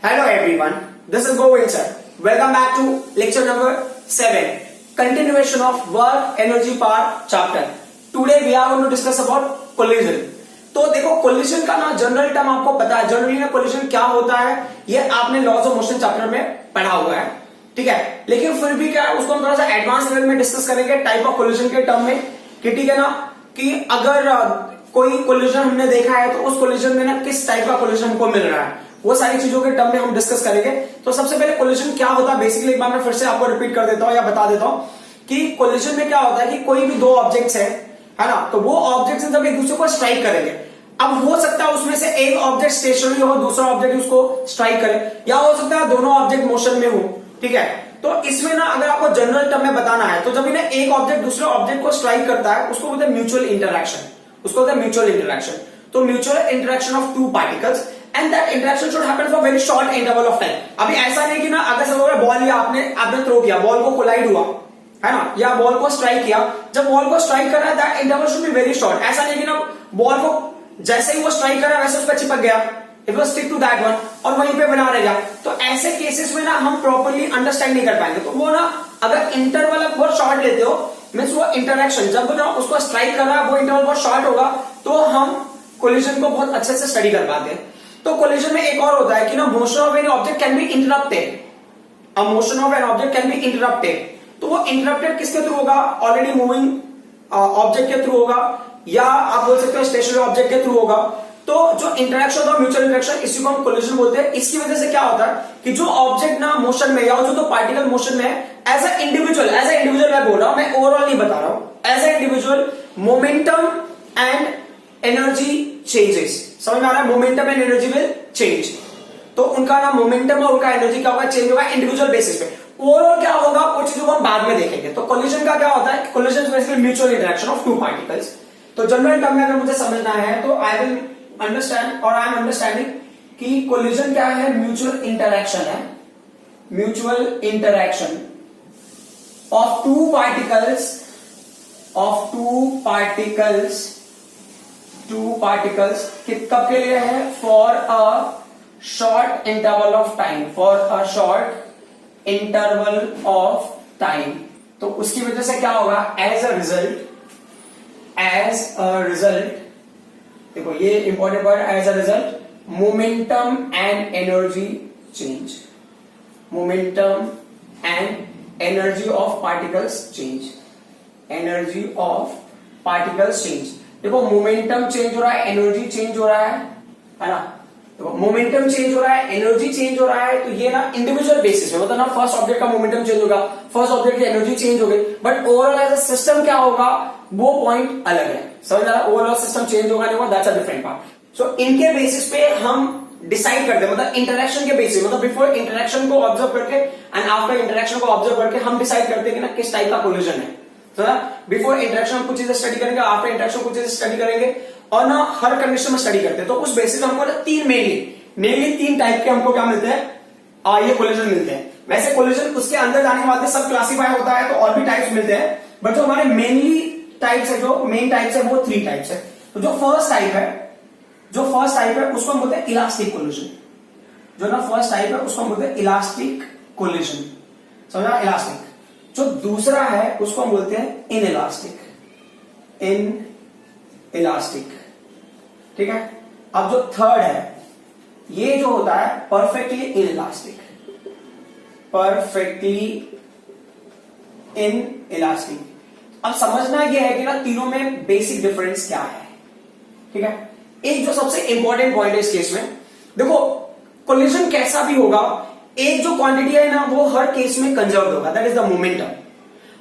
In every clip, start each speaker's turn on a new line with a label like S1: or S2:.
S1: Hello everyone, this is Govind sir. Welcome back to lecture number 7, continuation of work, energy, power chapter. Today we are going to discuss about collision. तो देखो collision का ना general term आपको पता है, generally ना collision क्या होता है ये आपने लॉज ऑफ मोशन चैप्टर में पढ़ा हुआ है, ठीक है। लेकिन फिर भी क्या है उसको हम थोड़ा सा एडवांस लेवल में डिस्कस करेंगे टाइप ऑफ कोलिजन के टर्म में, कि ठीक है ना, कि अगर कोई कोलिजन हमने देखा है तो उस कोलिजन में ना किस टाइप का कोलिजन हमको मिल रहा है, वो सारी चीजों के टर्म में हम डिस्कस करेंगे। तो सबसे पहले कोलिजन क्या होता है बेसिकली एक बार मैं फिर से आपको रिपीट कर देता हूं या बता देता हूं कि कोलिजन में क्या होता है कि कोई भी दो ऑब्जेक्ट्स है ना, तो वो ऑब्जेक्ट्स जब एक दूसरे को स्ट्राइक करेंगे, अब हो सकता है उसमें से एक ऑब्जेक्ट स्टेशनरी हो, दूसरा ऑब्जेक्ट उसको स्ट्राइक करे, या हो सकता है दोनों ऑब्जेक्ट मोशन में हो, ठीक है। तो इसमें ना अगर आपको जनरल टर्म में बताना है तो जब इन्हें एक ऑब्जेक्ट दूसरे ऑब्जेक्ट को स्ट्राइक करता है उसको बोलते हैं म्यूचुअल इंटरैक्शन, उसको बोलते हैं म्यूचुअल इंटरैक्शन। तो mutual interaction of two particles and that interaction should happen for very short interval of time. अभी ऐसा नहीं कि ना अगर सपोज बॉल लिया आपने थ्रो किया, बॉल को कोलाइड हुआ है ना, या बॉल को स्ट्राइक किया, जब बॉल को स्ट्राइक कर रहा है that interval should be very short. ऐसा नहीं कि ना बॉल को जैसे ही वो स्ट्राइक कर रहा है वैसे उस पर चिपक गया, it was stick to that one और वहीं पे बना रहेगा। तो ऐसे केसेस में ना हम प्रॉपर्ली अंडरस्टैंड नहीं कर पाएंगे। तो वो ना अगर इंटरवल आप बहुत शॉर्ट लेते हो मीन्स वो इंटरैक्शन जब ना उसको स्ट्राइक कर रहा है वो इंटरवल बहुत शॉर्ट होगा तो हम कोलिजन को बहुत अच्छे से स्टडी कर पाते हैं। तो कोलिजन में एक और होता है कि ना motion of an object can be interrupted, a motion of an object can be interrupted. तो वो इंटरप्टेड किसके थ्रू होगा, ऑलरेडी मूविंग ऑब्जेक्ट के थ्रू होगा, या आप बोल सकते हो स्टेशनरी ऑब्जेक्ट के थ्रू होगा। तो जो इंटरेक्शन होता है म्यूचुअल इंटरेक्शन, इसी को हम कोलिजन बोलते हैं। इसकी वजह से क्या होता है कि जो ऑब्जेक्ट ना मोशन में या जो तो पार्टिकल मोशन में है एज ए इंडिविजुअल मैं बोल रहा हूं, मैं ओवरऑल नहीं बता रहा हूं, as a individual momentum and energy changes. समझ में आ रहा है, momentum and energy will change. तो उनका ना मोमेंटम और उनका एनर्जी क्या होगा, चेंज होगा इंडिविजुअल बेसिस पे। ओवरऑल क्या होगा वो चीजों को हम बाद में देखेंगे। तो कोलिजन का क्या होता है, collision is basically mutual interaction of two particles. तो जनरल टर्म में अगर मुझे समझना है तो आई विल अंडरस्टैंड और आई एम अंडरस्टैंडिंग कि कोलिजन क्या है, म्यूचुअल इंटरैक्शन है, mutual interaction of two particles कब के लिए है, for a short interval of time, for a short interval of time. तो उसकी वजह से क्या होगा, एज अ रिजल्ट देखो ये important word, as a result momentum and energy change, momentum and energy of particles change, energy of particles change. देखो momentum change हो रहा है, एनर्जी चेंज हो रहा है ना। देखो मोमेंटम चेंज हो रहा है, एनर्जी चेंज हो रहा है, तो ये ना इंडिविजुअल बेसिस में, मतलब ना फर्स्ट ऑब्जेक्ट का मोमेंटम चेंज होगा, फर्स्ट ऑब्जेक्ट की एनर्जी चेंज हो गई, but overall as a system क्या होगा वो पॉइंट अलग है। समझ आ रहा है, ओवरऑल सिस्टम चेंज होगा नहीं होगा, दैट्स अ डिफरेंट पार्ट। सो इनके बेसिस पे हम डिसाइड करते हैं, मतलब इंटरेक्शन के बेसिस, मतलब बिफोर इंटरेक्शन को ऑब्जर्व करके एंड आफ्टर इंटरेक्शन को ऑब्जर्व करके हम डिसाइड करते हैं कि ना किस टाइप का कोलिजन है। तो ना बिफोर इंटरेक्शन हम कुछ चीजें स्टडी करेंगे, आफ्टर इंटरेक्शन कुछ चीजें स्टडी करेंगे, और ना हर कंडीशन में स्टडी करते हैं। तो उस बेसिस हमको ना मेनली तीन टाइप के हमको क्या मिलते हैं, ये कोलिजन मिलते हैं। वैसे कोलिजन उसके अंदर जाने के बाद सब क्लासीफाई होता है तो और भी टाइप्स मिलते हैं, बट जो हमारे मेनली टाइप्स है, जो मेन टाइप्स है वो 3 टाइप्स है। तो जो फर्स्ट टाइप है उसको हम बोलते हैं इलास्टिक कोलिजन। जो ना फर्स्ट टाइप है उसको हम बोलते हैं इलास्टिक कोलिजन, समझा, इलास्टिक। जो दूसरा है उसको हम बोलते हैं इनइलास्टिक, ठीक है। अब जो थर्ड है ये जो होता है परफेक्टली इनइलास्टिक। अब समझना यह है कि ना तीनों में बेसिक डिफरेंस क्या है, ठीक है। एक जो सबसे इंपॉर्टेंट पॉइंट है इस केस में, देखो कोलिजन कैसा भी होगा, एक जो क्वांटिटी है ना वो हर केस में कंजर्व होगा, दैट इज द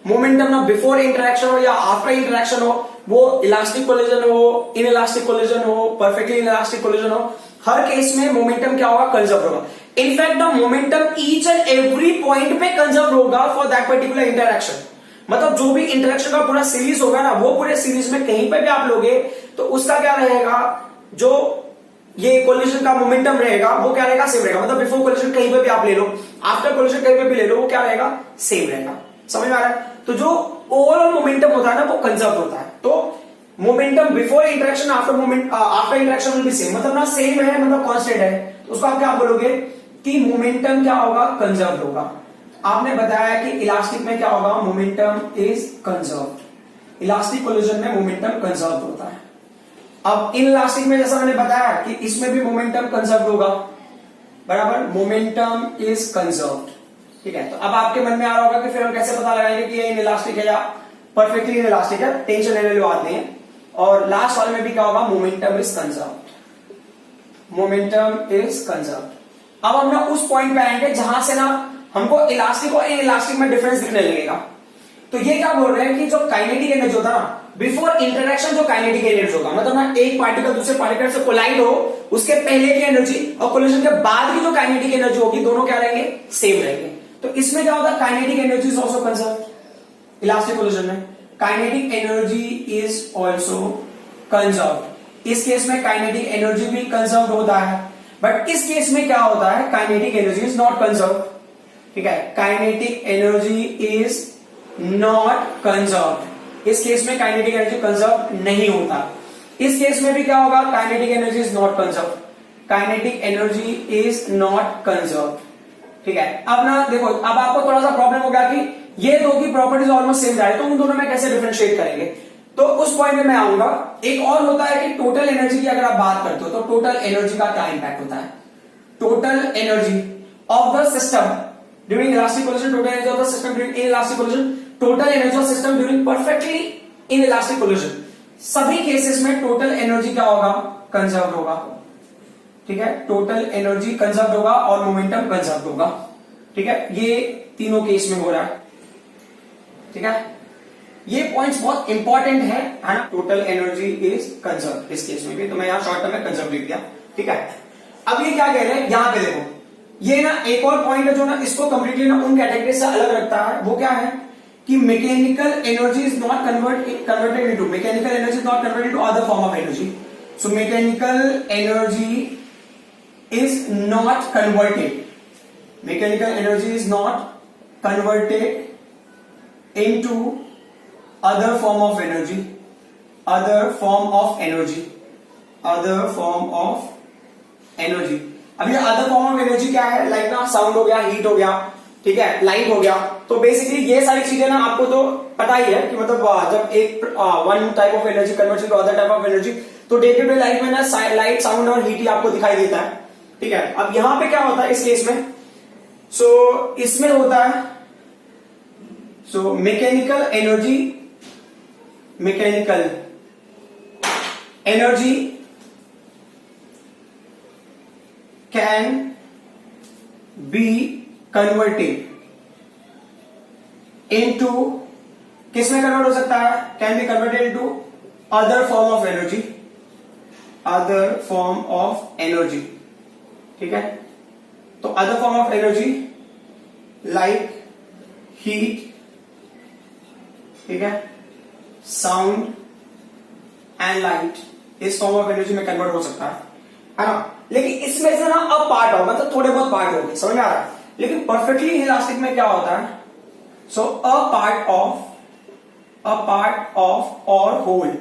S1: मोमेंटम ना बिफोर इंटरेक्शन हो या आफ्टर इंटरेक्शन हो, वो इलास्टिक कोलिजन हो, इनइलास्टिक कोलिजन हो, परफेक्टली इनइलास्टिक कोलिजन हो, हर केस में मोमेंटम क्या होगा, कंजर्व होगा। In fact the momentum each and every point पे कंजर्व होगा फॉर दैट पर्टिकुलर इंटरेक्शन। मतलब जो भी इंटरेक्शन का पूरा सीरीज होगा ना, वो पूरे सीरीज में कहीं पे भी आप लोगे तो उसका क्या रहेगा, जो ये कोलिजन का मोमेंटम रहेगा वो क्या रहेगा, सेम रहेगा। मतलब बिफोर कोलिजन कहीं पे भी आप ले लो, आफ्टर कोलिजन कहीं पे भी ले लो, वो क्या रहेगा, सेम रहेगा। समझ में आ रहा है। तो जो ओवरऑल मोमेंटम होता है ना वो कंजर्व होता है। तो momentum before interaction after interaction will be same, मतलब ना सेम है, मतलब कांस्टेंट है। तो उसको आप क्या बोलोगे, कि मोमेंटम क्या होगा, कंजर्व होगा। आपने बताया कि इलास्टिक में क्या होगा, momentum is conserve. Elastic collision में मोमेंटम कंजर्व होता है। अब इन इलास्टिक में जैसा मैंने बताया कि इसमें भी मोमेंटम कंजर्व होगा, बराबर, मोमेंटम इज कंजर्व। ठीक है, तो अब आपके मन में आ रहा होगा कि फिर हम कैसे पता लगाएंगे कि ये इन इलास्टिक है या परफेक्टली इन इलास्टिक है। टेंशन लेने वाली बात नहीं है। और लास्ट वाले में भी क्या होगा, momentum is conserve. Momentum is conserve. अब हम ना उस पॉइंट पे आएंगे जहां से ना हमको इलास्टिक और इन इलास्टिक में डिफरेंस दिखने लगेगा। तो ये क्या बोल रहे हैं कि जो काइनेटिक एनर्जी होता है ना, बिफोर इंटरेक्शन जो काइनेटिक एनर्जी होगा, मतलब ना एक पार्टिकल दूसरे पार्टिकल से कोलाइड हो, उसके पहले की एनर्जी और कोलिजन के बाद की जो काइनेटिक एनर्जी होगी, दोनों क्या रहेंगे, सेम रहेंगे। तो इसमें क्या होगा, kinetic energy is also conserve. Elastic collision में kinetic energy is also conserve. इस केस में काइनेटिक एनर्जी भी कंजर्व होता है, बट इस केस में क्या होता है, kinetic energy is not conserve. ठीक है, kinetic energy is not conserve. इस केस में काइनेटिक एनर्जी कंजर्व नहीं होता। इस केस में भी क्या होगा, kinetic energy is not conserve. Kinetic energy is not conserve. ठीक है, अब ना देखो, अब आपको थोड़ा सा प्रॉब्लम हो गया कि ये दो की प्रॉपर्टीज ऑलमोस्ट सेम जा रही है, तो उन दोनों में कैसे डिफरेंशिएट करेंगे। तो उस पॉइंट में मैं आऊंगा। एक और होता है कि टोटल एनर्जी की अगर आप बात करते हो तो टोटल एनर्जी का क्या इंपैक्ट होता है। Total energy of the system during elastic collision, total energy of the system during elastic collision, total energy of system during perfectly in elastic collision. सभी केसेस में टोटल एनर्जी क्या होगा, conserve होगा। ठीक है, टोटल एनर्जी कंजर्व होगा और momentum conserve होगा। ठीक है, ये तीनों केस में हो रहा है। ठीक है, ये पॉइंट्स बहुत इंपॉर्टेंट है ना। टोटल एनर्जी इज कंजर्व इस केस में भी, तो मैं यहां शॉर्ट टर्म में कंजर्व लिख दिया। ठीक है, अब ये क्या कह रहे हैं, यहां पे देखो, ये ना एक और पॉइंट है जो ना इसको कंप्लीटली ना उन कैटेगरी से अलग रखता है। वो क्या है कि mechanical energy is not converted into, mechanical energy is not converted into other form of energy. So mechanical energy is not converted, mechanical energy is not converted into other form of energy, other form of energy, other form of energy। अब ये other form of energy क्या है, like ना sound हो गया, heat हो गया, ठीक है, लाइट हो गया। तो बेसिकली ये सारी चीजें ना आपको तो पता ही है कि मतलब जब एक one type of energy convert to other type of energy, तो डे टू डे लाइफ में ना लाइट, साउंड और हीट ही आपको दिखाई देता है। ठीक है, अब यहां पे क्या होता है इस केस में, सो इसमें होता है, so mechanical energy, mechanical energy can be converted into, किस में कन्वर्ट हो सकता है, can be converted into other form of energy, other form of energy. ठीक है, तो other form of energy like heat, ठीक है, साउंड एंड लाइट, इस फॉर्म ऑफ एनर्जी में कन्वर्ट हो सकता है ना। लेकिन इसमें से ना अब पार्ट होगा, मतलब थोड़े बहुत पार्ट होंगे, समझ में आ रहा है। लेकिन परफेक्टली इलास्टिक में क्या होता है, सो अ पार्ट ऑफ और whole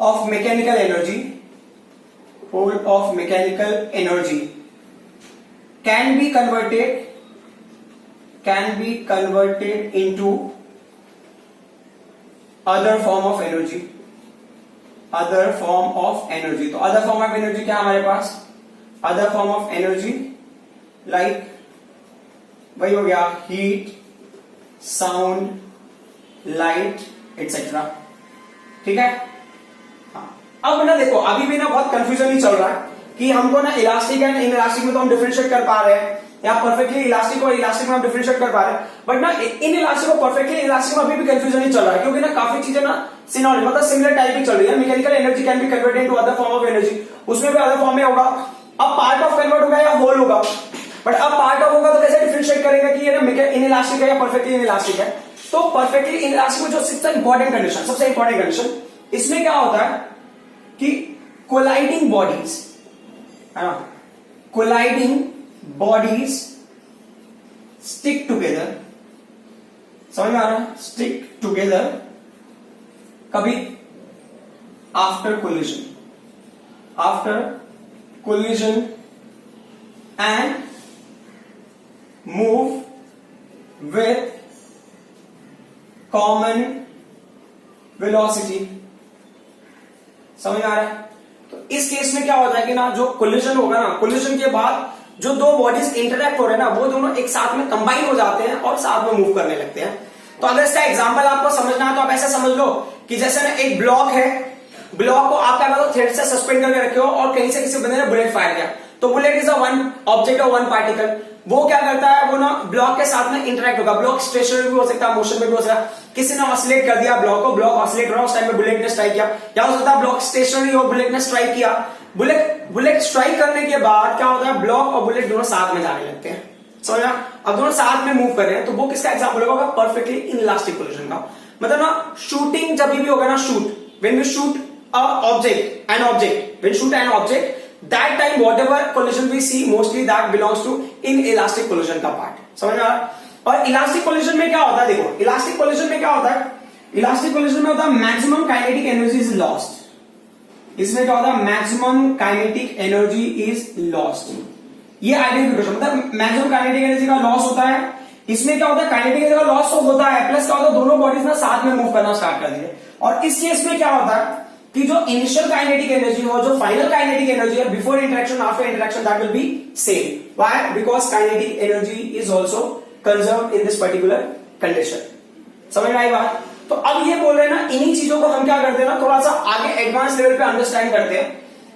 S1: of mechanical energy, whole of mechanical energy can be converted into other form of energy, other form of energy। तो other form of energy क्या हमारे पास, other form of energy like वही हो गया, heat, sound, light, etc। ठीक है, अब ना देखो, अभी भी ना बहुत कंफ्यूजन ही चल रहा है कि हमको ना इलास्टिक एंड इन इलास्टिक में तो हम डिफरेंशिएट कर पा रहे हैं, या परफेक्टली इलास्टिक और इलास्टिक में हम डिफरेंशिएट कर पा रहे हैं, बट ना इन इलास्टिक और परफेक्टली इलास्टिक में अभी भी कंफ्यूजन ही चल रहा है, क्योंकि ना काफी चीजें ना सिनोनिम, मतलब सिमिलर टाइप की चल रही है। Mechanical energy can be converted into other form of energy, उसमें भी अदर फॉर्म में होगा। अब पार्ट ऑफ कन्वर्ट होगा या होल होगा, बट अब पार्ट ऑफ होगा तो कैसे डिफरेंशिएट करेंगे कि ये ना इन इलास्टिक है या परफेक्टली इन इलास्टिक है। तो परफेक्टली इन इलास्टिक में जो सबसे इंपॉर्टेंट कंडीशन, सबसे इंपॉर्टेंट कंडीशन, इसमें क्या होता है कि कोलाइडिंग बॉडीज, है ना, कोलाइडिंग बॉडीज स्टिक टुगेदर, समझ में आ रहा है, स्टिक टुगेदर कभी after collision, after collision and move with common velocity। समझ आ रहा है? तो इस केस में क्या होता है कि ना जो कोलिजन होगा ना, कोलिजन के बाद जो दो बॉडीज इंटरेक्ट हो रहे हैं ना, वो दोनों एक साथ में कंबाइन हो जाते हैं और साथ में मूव करने लगते हैं। तो अगर इसका एग्जांपल आपको समझना है तो आप ऐसे समझ लो कि जैसे ना एक ब्लॉक है, ब्लॉक को आप क्या करो, थ्रेड से सस्पेंड करके रखे हो और कहीं से किसी बंदे ने बुलेट फायर किया, तो bullet is a one object और वन पार्टिकल। वो क्या करता है, वो ना ब्लॉक के साथ में इंटरेक्ट होगा। ब्लॉक स्टेशनरी भी हो सकता है, मोशन में भी हो सकता है। किसी ने ऑसिलेट कर दिया ब्लॉक को, ब्लॉक ऑसिलेट हो रहा है, उस टाइम में बुलेट ने स्ट्राइक किया। क्या हो सकता है, ब्लॉक स्टेशनरी हो, बुलेट ने स्ट्राइक किया। बुलेट स्ट्राइक करने के बाद क्या होता है, ब्लॉक और बुलेट दोनों साथ में जाने लगते हैं। समझा? अब दोनों साथ में मूव कर रहे हैं, तो वो किसका एग्जांपल होगा, परफेक्टली इनइलास्टिक कोलिजन का। मतलब ना शूटिंग जब भी होगा ना, shoot when we shoot a object, an object, when shoot an object, that time whatever collision we see mostly that belongs to inelastic collision का पार्ट। समझ में आ रहा है? और इलास्टिक कोलिजन में क्या होता है, देखो इलास्टिक कोलिजन में क्या होता है, इलास्टिक कोलिजन में होता है maximum kinetic energy is lost. इसमें क्या होता है, maximum kinetic energy is lost. ये आइडेंटिफिकेशन मतलब मैक्सिमम काइनेटिक एनर्जी का लॉस होता है। इसमें क्या होता है, काइनेटिक एनर्जी का लॉस तो होता है, प्लस क्या होता है, दोनों बॉडीज ना साथ में मूव करना स्टार्ट कर देंगे। और इस केस में क्या होता है कि जो इनिशियल काइनेटिक एनर्जी हो, जो फाइनल काइनेटिक एनर्जी है, before interaction after interaction, that will be same. Why? Because kinetic energy is also conserved in this particular condition. समझ में आई बात? तो अब ये बोल रहे हैं ना, इन्हीं चीजों को हम क्या करते हैं ना, थोड़ा सा आगे एडवांस लेवल पे अंडरस्टैंड करते हैं।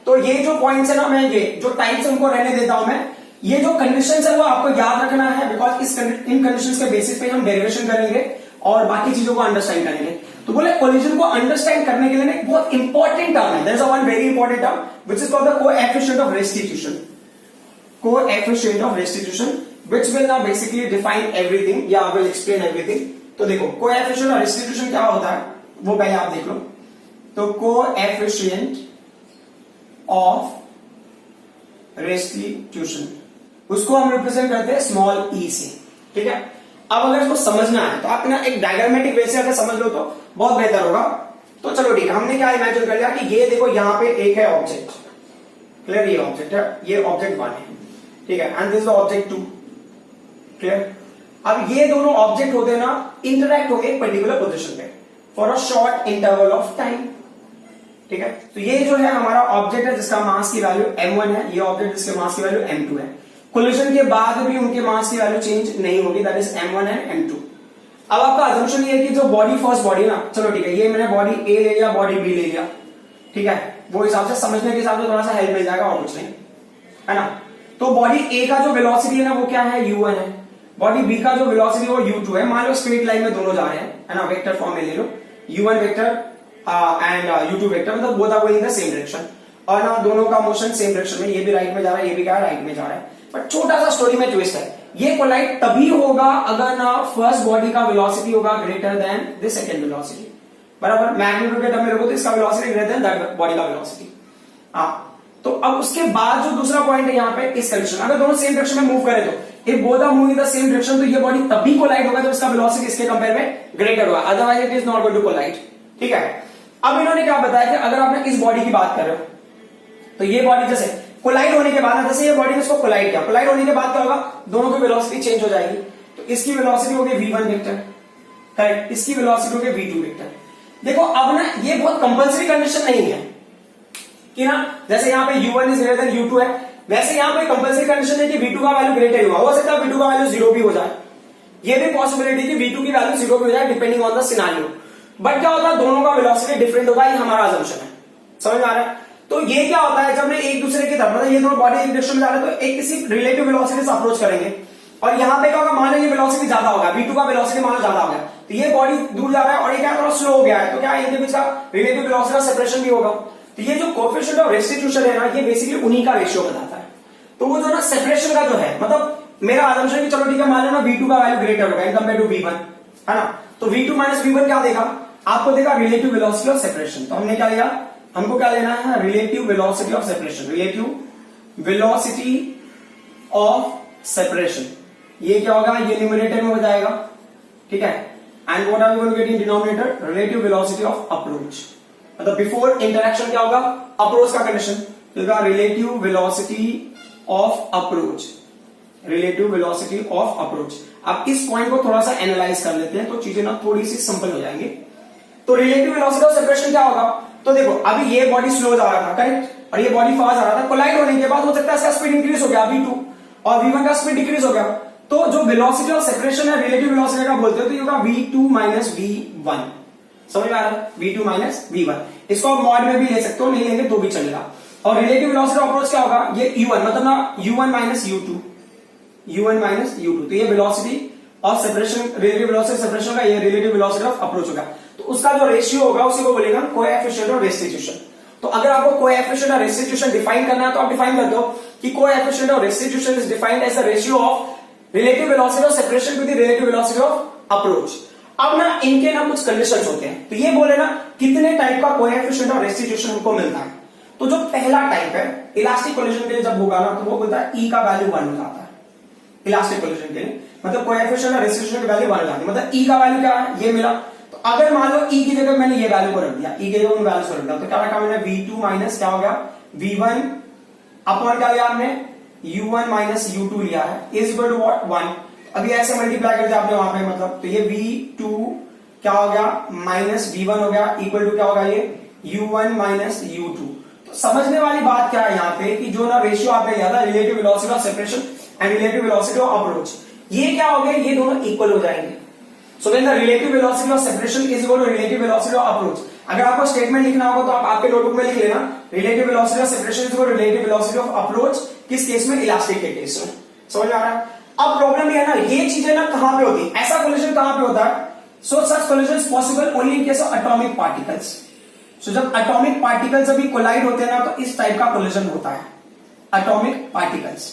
S1: तो ये जो पॉइंट्स है ना, मैं ये जो टाइप्स उनको रहने देता हूं मैं, ये जो कंडीशंस है वो आपको याद रखना है, बिकॉज इन कंडीशंस के बेसिस पे हम डेरिवेशन करेंगे और बाकी चीजों को अंडरस्टैंड करेंगे। तो बोले कोलिजन को अंडरस्टैंड करने के लिए ना एक बहुत इंपॉर्टेंट टर्म है, there is one very important term which is called the coefficient of restitution. Coefficient of restitution which will now basically define everything या विल एक्सप्लेन एवरीथिंग। तो देखो कोएफिशिएंट ऑफ रेस्टिट्यूशन क्या होता है वो पहले आप देख लो। तो कोएफिशिएंट ऑफ रेस्टिट्यूशन उसको हम रिप्रेजेंट करते हैं स्मॉल ई से। ठीक है, अब अगर इसको समझना है तो आप ना एक डायग्रामेटिक वे से अगर समझ लो तो बहुत बेहतर होगा। तो चलो ठीक है, हमने क्या इमेजिन कर लिया कि ये देखो यहां पे एक है ऑब्जेक्ट, क्लियर, ये ऑब्जेक्ट है, ये ऑब्जेक्ट 1 है, ठीक है, and this is object 2, clear. अब ये दोनों ऑब्जेक्ट होते हैं ना, इंटरैक्ट होंगे एक पर्टिकुलर पोजीशन पे for a short interval of time. ठीक है, तो ये जो है हमारा ऑब्जेक्ट है जिसका मास की वैल्यू m1 है, ये ऑब्जेक्ट जिसके मास की वैल्यू m2 है। कोलिजन के बाद भी उनके मास की वैल्यू चेंज नहीं होगी, that is m1 and m2। अब आपका अजम्पशन ये है कि जो बॉडी फर्स्ट बॉडी ना, चलो ठीक है, ये मैंने बॉडी A ले लिया, बॉडी B ले लिया, ठीक है, वो हिसाब से समझने के हिसाब से थोड़ा सा हेल्प मिल जाएगा और कुछ नहीं, है ना। तो बॉडी A का जो वेलोसिटी है ना वो क्या है, u1 है। बॉडी B का जो वेलोसिटी है वो u2 है। मान लो स्ट्रेट लाइन में दोनों जा रहे हैं, है ना, वेक्टर फॉर्म में ले लो, u1 vector and u2 vector, मतलब both are going in the same direction, और ना दोनों का मोशन सेम डायरेक्शन में, ये भी राइट में जा रहा है, ये भी क्या राइट में जा रहा है। बट छोटा सा स्टोरी में ट्विस्ट है, ये कोलाइड तभी होगा अगर ना फर्स्ट बॉडी का वेलोसिटी होगा greater than the second velocity, बराबर। मैग्नीट्यूड के टर्म में रखो तो इसका velocity greater than that body का वेलोसिटी। तो अब उसके बाद जो दूसरा पॉइंट है यहाँ पे, इस कंडीशन, अगर दोनों सेम डायरेक्शन में मूव करे तो if both are moving in the same direction, तो ये बॉडी तभी कोलाइड होगा जब इसका वेलोसिटी इसके कंपेयर में ग्रेटर होगा, otherwise it is not going to collide. ठीक है, अब इन्होंने क्या बताया कि अगर आपने इस बॉडी की बात कर रहे हो तो ये बॉडी जैसे कोलाइड होने के बाद, जैसे ये बॉडी ने इसको कोलाइड किया, कोलाइड होने के बाद क्या होगा, दोनों की वेलोसिटी चेंज हो जाएगी। तो इसकी वेलोसिटी होगी v1 वेक्टर, करेक्ट, इसकी वेलोसिटी होगी v2 वेक्टर। देखो अब ना ये बहुत कंपल्सरी कंडीशन नहीं है कि ना, जैसे यहाँ पे u1 is greater than u2 है, वैसे यहाँ पे कंपल्सरी कंडीशन है कि v2 का वैल्यू ग्रेटर होगा। हो सकता है v2 का वैल्यू 0 भी हो जाए, ये भी पॉसिबिलिटी कि v2 की वैल्यू 0 भी हो जाए depending on the scenario. But क्या होता है, दोनों का वेलोसिटी डिफरेंट होगा, ये हमारा अजम्पशन है। समझ में आ रहा है? तो ये क्या होता है, जब मैं एक दूसरे की तरफ, मतलब ये दोनों बॉडी एक डायरेक्शन में जा रहे हैं तो एक किसी रिलेटिव वेलोसिटी से अप्रोच करेंगे, और यहाँ पे क्या होगा, मान लो ये वेलोसिटी ज्यादा होगा, v2 का वेलोसिटी मान लो ज्यादा हो गया, तो ये बॉडी दूर जा रहा है और ये क्या थोड़ा स्लो हो गया है, तो क्या इनके बीच का रिलेटिव वेलोसिटी का सेपरेशन भी होगा। तो ये जो कोएफिशिएंट ऑफ रेस्टिट्यूशन है ना, ये बेसिकली उन्हीं का रेशियो बताता है। तो वो जो ना सेपरेशन का जो है, मतलब मेरा अजम्पशन कि चलो ठीक है, मान लो ना v2 का वैल्यू ग्रेटर होगा इन कंपेयर टू v1, है ना, तो v2 माइनस v1 क्या देगा, आपको देगा रिलेटिव वेलोसिटी ऑफ सेपरेशन। तो हमने क्या लिया, हमको क्या लेना है, relative velocity of separation, relative velocity of separation. ये क्या होगा, ये न्यूमरेटर में हो जाएगा, ठीक है, and what are we going to get in denominator, relative velocity of approach. मतलब बिफोर इंटरेक्शन क्या होगा, अप्रोच का कंडीशन, तो relative velocity of approach, relative velocity of approach. अब इस पॉइंट को थोड़ा सा एनालाइज कर लेते हैं तो चीजें ना थोड़ी सी सिंपल हो जाएंगी। तो रिलेटिव वेलोसिटी ऑफ सेपरेशन क्या होगा, तो देखो अभी ये बॉडी स्लो जा रहा था करेक्ट, और ये बॉडी फास्ट जा रहा था, कोलाइड होने के बाद हो सकता है इसका स्पीड इंक्रीज हो गया v2 और v1 का स्पीड डिक्रीज हो गया, तो जो वेलोसिटी ऑफ सेपरेशन है रिलेटिव वेलोसिटी का बोलते हो तो ये होगा v2 माइनस v1। समझ में आ रहा है, v2 माइनस v1। इसको आप मॉड में भी ले सकते हो, नहीं लेंगे तो भी चलेगा। और रिलेटिव वेलोसिटी ऑफ अप्रोच क्या होगा, ये u1 मतलब ना u1 minus u2, u1 minus u2, तो ये velocity of separation, relative velocity separation का ये रिलेटिव वेलोसिटी ऑफ अप्रोच होगा। तो उसका जो रेशियो होगा उसी को बोलेगा कोएफिशिएंट ऑफ रेस्टिट्यूशन। तो अगर आपको कोएफिशिएंट ऑफ रेस्टिट्यूशन डिफाइन करना है तो आप डिफाइन कर दो कि coefficient of restitution is defined as the ratio of relative velocity of separation to the relative velocity of approach. अब ना इनके ना कुछ कंडीशंस होते हैं, तो ये बोले ना कितने टाइप का कोएफिशिएंट ऑफ रेस्टिट्यूशन हमको मिलता है। तो जो पहला टाइप है इलास्टिक कोलिजन के लिए जब होगा ना तो वो बोलता है ई का वैल्यू 1 हो जाता है इलास्टिक कोलिजन के लिए, मतलब कोएफिशिएंट ऑफ रेस्टिट्यूशन की वैल्यू 1 हो जाती है, मतलब ई का वैल्यू क्या है ये मिला। तो अगर मान लो ई की जगह मैंने ये वैल्यू को रख दिया, ई की जगह उन वैल्यूज को रख दिया, तो क्या रखा मैंने v2 माइनस क्या हो गया v1 अपॉन क्या लिया हमने u1 माइनस u2 लिया है इज इक्वल टू व्हाट 1। अभी ऐसे मल्टीप्लाई कर दिया आपने वहां पे, मतलब तो ये v2 क्या हो गया माइनस v1 हो गया इक्वल टू क्या होगा ये u1 माइनस u2। तो समझने वाली बात क्या है यहाँ पे कि जो ना रेशियो आपने लिया था relative velocity of separation and relative velocity of approach, ये क्या हो गया ये दोनों इक्वल हो जाएंगे। So when the relative velocity of separation is equal to relative velocity of approach. अगर आपको स्टेटमेंट लिखना होगा तो आप आपके नोटबुक में लिख लेना relative velocity of separation is equal to relative velocity of approach, किस केस में इलास्टिक के केस में। समझ आ रहा है। अब प्रॉब्लम ये है ना ये चीजें ना कहां पे होती है, ऐसा कोलिजन कहां पे होता है, so such collision is possible only in case of atomic particles. So जब एटॉमिक पार्टिकल्स अभी कोलाइड होते हैं ना तो इस टाइप का कोलिजन होता है एटॉमिक पार्टिकल्स।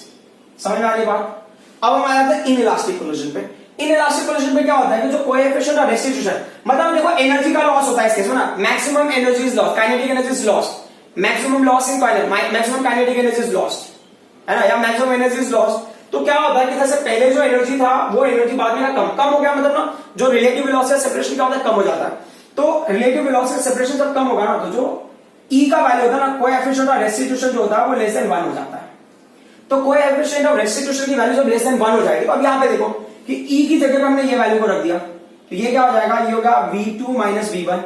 S1: समझ में आ रही बात। अब हम आ जाते हैं इनइलास्टिक कोलिजन पे। इनइलास्टिक कोलिजन पे क्या होता है कि जो कोएफिशिएंट ऑफ रेस्टिट्यूशन, मतलब देखो एनर्जी का लॉस होता है इस केस में ना, maximum energy is lost, kinetic energy is lost, maximum loss in maximum kinetic energy is lost है ना, या मैक्सिमम एनर्जी इज लॉस्ट। तो क्या होता है कि जैसे पहले जो एनर्जी था वो एनर्जी बाद में कम हो गया, मतलब ना जो रिलेटिव वेलोसिटी ऑफ सेपरेशन क्या होता है कम हो जाता है। तो रिलेटिव वेलोसिटी ऑफ सेपरेशन जब कम होगा ना तो जो ई का वैल्यू होता है ना कोएफिशिएंट ऑफ रेस्टिट्यूशन जो होता है वो लेस देन 1 हो जाता है। तो कोएफिशिएंट ऑफ रेस्टिट्यूशन की वैल्यू जब लेस देन 1 हो जाएगी तो अब यहां पे देखो कि ई की जगह पे हमने ये वैल्यू को रख दिया तो ये क्या हो जाएगा, ये होगा v2 माइनस v1,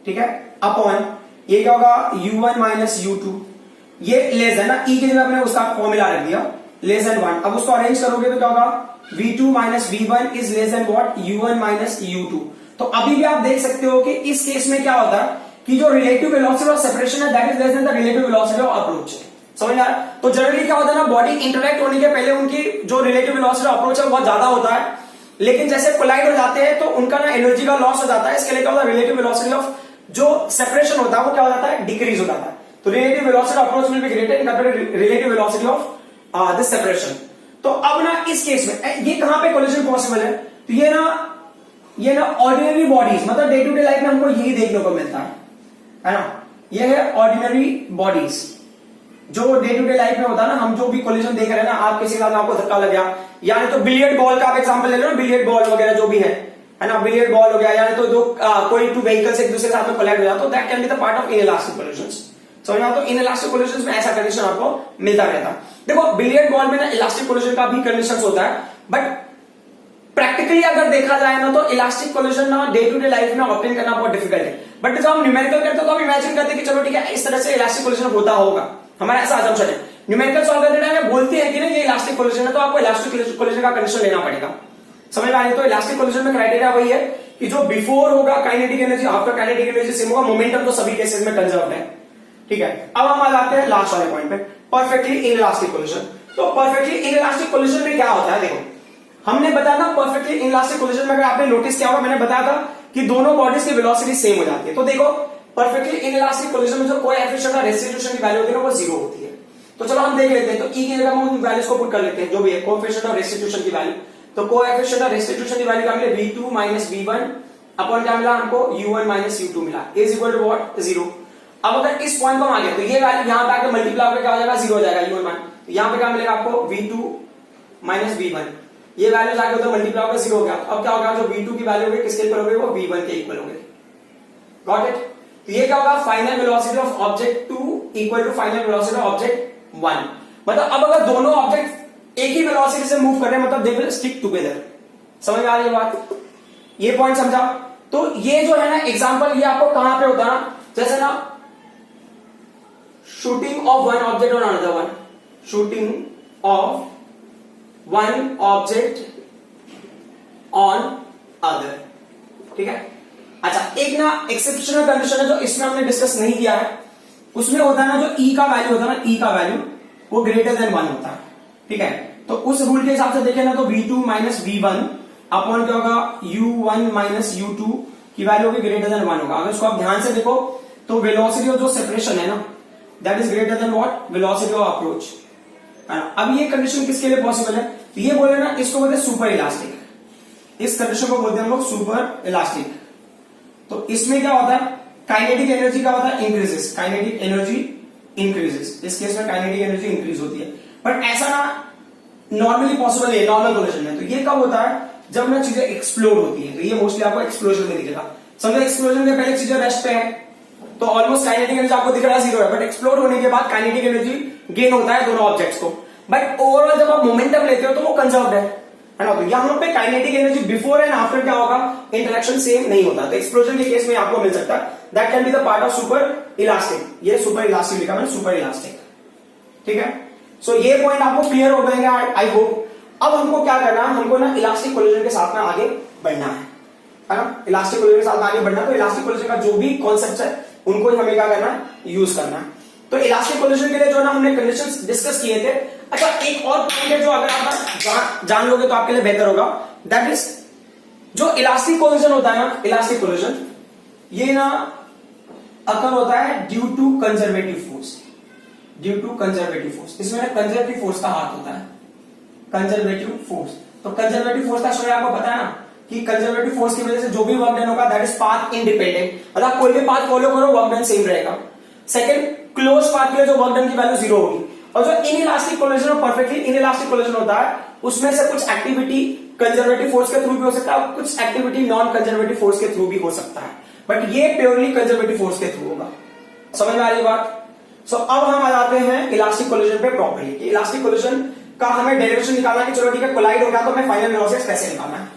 S1: ठीक है, अपॉन ये क्या होगा u1 माइनस u2, ये लेस देन ना ई की जगह हमने उसका फॉर्मूला रख दिया लेस देन 1। अब उसको अरेंज करोगे तो क्या होगा v2 minus v1 is less than what u1 minus u2। तो अभी भी आप देख सकते हो कि इस केस में क्या होता है कि जो रिलेटिव वेलोसिटी ऑफ सेपरेशन है that is less than the relative velocity of approach. समझ आ रहा है। तो जनरली क्या होता है ना बॉडी इंटरेक्ट होने के पहले उनकी जो रिलेटिव वेलोसिटी ऑफ अप्रोच है बहुत ज्यादा होता है, लेकिन जैसे कोलाइड हो जाते हैं तो उनका ना एनर्जी का लॉस हो जाता है। इसके लिए क्या होता है रिलेटिव वेलोसिटी ऑफ जो सेपरेशन होता है वो क्या हो जाता है डिक्रीज हो जाता है। तो relative velocity of approach will be greater in compare to relative velocity of this separation. तो अब ना इस केस में ये कहां पे कोलिजन पॉसिबल है, तो ये ना ऑर्डिनरी बॉडीज, मतलब डे टू डे लाइफ में हमको यही देखने को मिलता है ना, ये है ऑर्डिनरी बॉडीज जो डे टू डे लाइफ में होता है ना। हम जो भी कोलिजन देख रहे हैं ना, आप किसी का आपको धक्का लग गया, यानी तो बिलियर्ड बॉल का आप एग्जांपल ले लो ना, बिलियर्ड बॉल वगैरह जो भी है ना, बिलियर्ड बॉल हो गया, यानी तो कोई टू व्हीकल्स एक दूसरे के साथ में कोलाइड हो जाता तो that can be the part of inelastic collision. समझ में। तो इनइलास्टिक कोलिजन में ऐसा कंडीशन आपको मिलता रहता है। देखो बिलियर्ड बॉल में ना इलास्टिक कोलिजन का भी कंडीशन होता है, बट प्रैक्टिकली अगर देखा जाए ना तो इलास्टिक कोलिजन ना डे टू डे लाइफ में ऑब्टेन करना बहुत डिफिकल्ट है। बट जब हम न्यूमेरिकल करते हैं तो हम इमेजिन करते हैं कि चलो ठीक है इस तरह से इलास्टिक कोलिजन होता होगा, हमारा ऐसा असम्पशन है। न्यूमेरिकल सॉल्व करते टाइम बोलते हैं कि ना ये इलास्टिक कोलिजन है तो आपको इलास्टिक कोलिजन का कंडीशन लेना पड़ेगा। समझ में आ रही है। तो इलास्टिक कोलिजन में क्राइटेरिया वही है कि जो बिफोर होगा kinetic energy after kinetic energy same होगा, मोमेंटम तो सभी केसेस में कंजर्व्ड है, ठीक है। अब हम आ जाते हैं लास्ट वाले पॉइंट पे, परफेक्टली इनइलास्टिक कोलिजन। तो परफेक्टली इनइलास्टिक कोलिजन में क्या होता है, देखो हमने बताया था परफेक्टली इनइलास्टिक कोलिजन में अगर आपने नोटिस किया होगा मैंने बताया था कि दोनों बॉडीज की वेलोसिटी सेम हो जाती है। तो देखो परफेक्टली इनइलास्टिक कोलिजन में जो कोएफिशिएंट ऑफ रेस्टिट्यूशन की वैल्यू होती है वो 0 होती है। तो चलो हम देख लेते हैं। तो ई की जगह हम उन वैल्यूज को पुट कर लेते हैं जो भी है कोएफिशिएंट ऑफ रेस्टिट्यूशन की वैल्यू। तो कोएफिशिएंट ऑफ रेस्टिट्यूशन की वैल्यू क्या मिले v2 माइनस v1 अपॉन क्या मिला हमको u1 माइनस u2 मिला इज इक्वल टू व्हाट 0। अब अगर इस पॉइंट को आगे तो ये वैल्यू यहां पे आके मल्टीप्लाई होकर क्या हो जाएगा 0 हो जाएगा u1 मान। तो यहां पे क्या मिलेगा आपको v2 माइनस v1, ये वैल्यू जाके उधर मल्टीप्लाई होकर 0 हो गया। अब क्या होगा जो v2 की वैल्यू होगी किसके इक्वल होगी वो v1 के इक्वल होगी। Got it. तो ये क्या होगा, final velocity of object 2 equal to final velocity of object 1। मतलब अब अगर दोनों ऑब्जेक्ट एक ही वेलोसिटी से मूव कर रहे हैं मतलब दे विल स्टिक टुगेदर। समझ में आ रही है बात? ये पॉइंट समझा? तो ये जो है ना एग्जांपल, ये आपको कहां पे होता है ना, जैसे ना shooting of one object on another one, shooting of one object on other, ठीक है। अच्छा, एक ना एक्सेप्शनल कंडीशन है जो इसमें हमने डिस्कस नहीं किया है, उसमें होता है ना जो ई का वैल्यू होता है ना, ई का वैल्यू वो ग्रेटर देन 1 होता है, ठीक है। तो उस रूल के हिसाब से देखें ना तो v2 माइनस v1 अपॉन क्या होगा, u1 माइनस u2 की वैल्यू भी ग्रेटर देन 1 होगा। अगर इसको आप ध्यान से देखो तो वेलोसिटी ऑफ जो सेपरेशन है ना, that is greater than what, velocity of approach. अब ये कंडीशन किसके लिए पॉसिबल है, तो ये बोले ना, इसको बोलते हैं सुपर इलास्टिक, इस कंडीशन को बोलते हैं हम लोग सुपर इलास्टिक। तो इसमें क्या होता है, काइनेटिक एनर्जी क्या होता है, इंक्रीजेस, काइनेटिक एनर्जी इंक्रीजेस, इस केस में काइनेटिक एनर्जी इंक्रीज होती है। बट ऐसा ना नॉर्मली पॉसिबल है नॉर्मल कोलिजन में। तो ये कब होता है, जब ना चीजें एक्सप्लोड होती है। तो ये मोस्टली आपको एक्सप्लोजन में दिखेगा। समझो एक्सप्लोजन के पहले चीजें रेस्ट पे है तो ऑलमोस्ट काइनेटिक एनर्जी आपको दिख रहा है 0 है, बट एक्सप्लोड होने के बाद काइनेटिक एनर्जी गेन होता है दोनों ऑब्जेक्ट्स को। बट ओवरऑल जब आप मोमेंटम लेते हो तो वो कंजर्व्ड है ना। तो यहाँ पे kinetic energy before and after क्या होगा, इंटरेक्शन सेम नहीं होता। तो एक्सप्लोजन के केस में आपको मिल सकता है, that can be the part of super elastic. ये सुपर इलास्टिक लिखा मैंने, सुपर इलास्टिक, ठीक है। सो ये पॉइंट आपको क्लियर हो गए आई होप। अब हमको क्या करना है, हमको ना इलास्टिक कोलिजन के साथ में आगे बढ़ना है ना। इलास्टिक कोलिजन के साथ आगे बढ़ना, तो इलास्टिक कोलिजन का जो भी कॉन्सेप्ट है उनको ही हमें क्या करना है, यूज करना है। तो इलास्टिक कोलिजन के लिए जो ना हमने कंडीशंस डिस्कस किए थे। अच्छा, एक और पॉइंट है जो अगर आप जान लोगे तो आपके लिए बेहतर होगा, दैट इज जो इलास्टिक कोलिजन होता है ना, इलास्टिक कोलिजन ये ना अकर होता है due to conservative force, due to conservative force. इसमें ना कंजर्वेटिव फोर्स का हाथ होता है, कंजर्वेटिव फोर्स। तो कंजर्वेटिव फोर्स का स्टोरी आपको पता है ना, कि कंजर्वेटिव फोर्स की वजह से जो भी वर्क डन होगा दैट इज पाथ इंडिपेंडेंट, मतलब कोई भी पाथ फॉलो करो वर्क डन सेम रहेगा। सेकंड, क्लोज पाथ के लिए जो वर्क डन की वैल्यू 0 होगी। और जो इनइलास्टिक कोलिजन और परफेक्टली इनइलास्टिक कोलिजन होता है उसमें से कुछ एक्टिविटी कंजर्वेटिव फोर्स के थ्रू भी हो सकता है, कुछ एक्टिविटी नॉन कंजर्वेटिव फोर्स के थ्रू भी हो सकता है, बट ये प्योरली कंजर्वेटिव फोर्स के थ्रू होगा। समझ में आ रही बात? सो अब हम आ जाते हैं इलास्टिक कोलिजन पे प्रॉपर्ली। इलास्टिक कोलिजन का हमें डेरिवेशन निकालना कि चलो ठीक है कोलाइड हो गया तो हमें फाइनल वेलोसिटी कैसे निकालना है।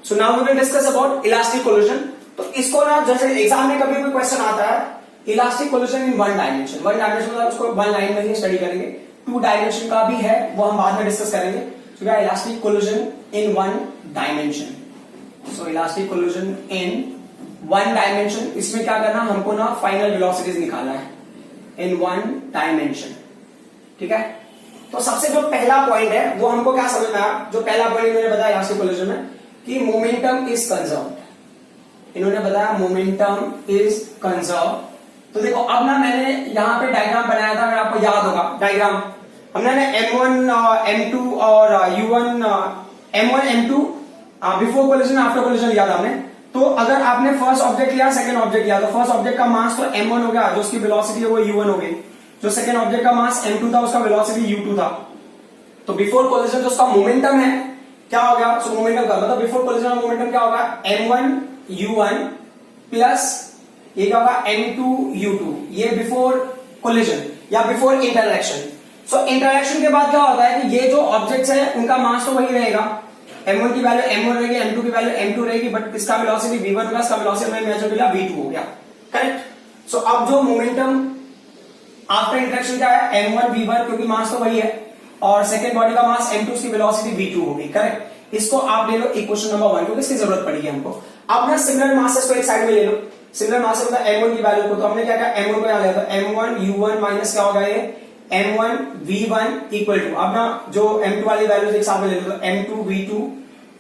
S1: So now we will discuss about elastic collision. तो इसको ना जैसे एग्जाम में कभी भी क्वेश्चन आता है elastic collision in one dimension, one dimension मतलब उसको वन लाइन में ही स्टडी करेंगे। 2 डायमेंशन का भी है वो हम बाद में डिस्कस करेंगे। सो क्या elastic collision in one dimension, so elastic collision in one dimension, इसमें क्या करना हमको ना फाइनल वेलोसिटीज निकालना है इन वन डायमेंशन, ठीक है। तो सबसे जो पहला पॉइंट है वो हमको क्या समझ में आया, जो पहला पॉइंट मैंने बताया इलास्टिक कोलिजन में कि मोमेंटम इज कंजर्व्ड। इन्होंने बताया मोमेंटम इज कंजर्व्ड। तो देखो अब ना मैंने यहां पे डायग्राम बनाया था, अगर आपको याद होगा डायग्राम हमने m1 m2 और u1 m1 m2 before collision after collision लिया था हमने। तो अगर आपने फर्स्ट ऑब्जेक्ट लिया सेकंड ऑब्जेक्ट लिया तो फर्स्ट ऑब्जेक्ट का मास तो m1 हो गया, जो उसकी वेलोसिटी है वो u1 हो गई। जो सेकंड ऑब्जेक्ट का मास m2 था उसका वेलोसिटी u2 था। तो बिफोर कोलिजन जो उसका मोमेंटम है क्या हो गया, सो मोमेंटम का मतलब बिफोर कोलिजन का मोमेंटम क्या होगा, m1 u1 प्लस ये क्या होगा m2 u2, ये बिफोर कोलिजन या बिफोर इंटरएक्शन। सो इंटरएक्शन के बाद क्या होता है कि ये जो ऑब्जेक्ट्स हैं उनका मास तो वही रहेगा, m1 की वैल्यू m1 रहेगी, m2 की वैल्यू m2 रहेगी, बट इसका वेलोसिटी v1 होगा, इसका वेलोसिटी मैंने मेजर किया v2 हो गया, करेक्ट। सो अब जो मोमेंटम आफ्टर इंटरेक्शन क्या है m1 v1, क्योंकि मास तो वही है, और सेकंड बॉडी का मास m2, उसकी वेलोसिटी v2 होगी, करेक्ट। इसको आप ले लो इक्वेशन नंबर 1 क्योंकि इसकी जरूरत पड़ेगी हमको। अब ना सिमिलर मासेस को एक साइड में ले लो, सिमिलर मास मतलब m1 की वैल्यू को, तो हमने क्या किया m1 को यहां लिया, तो m1 u1 माइनस क्या होगा ये m1 v1 इक्वल टू, अब ना जो m2 वाली वैल्यूज एक साथ में ले लो, तो m2 v2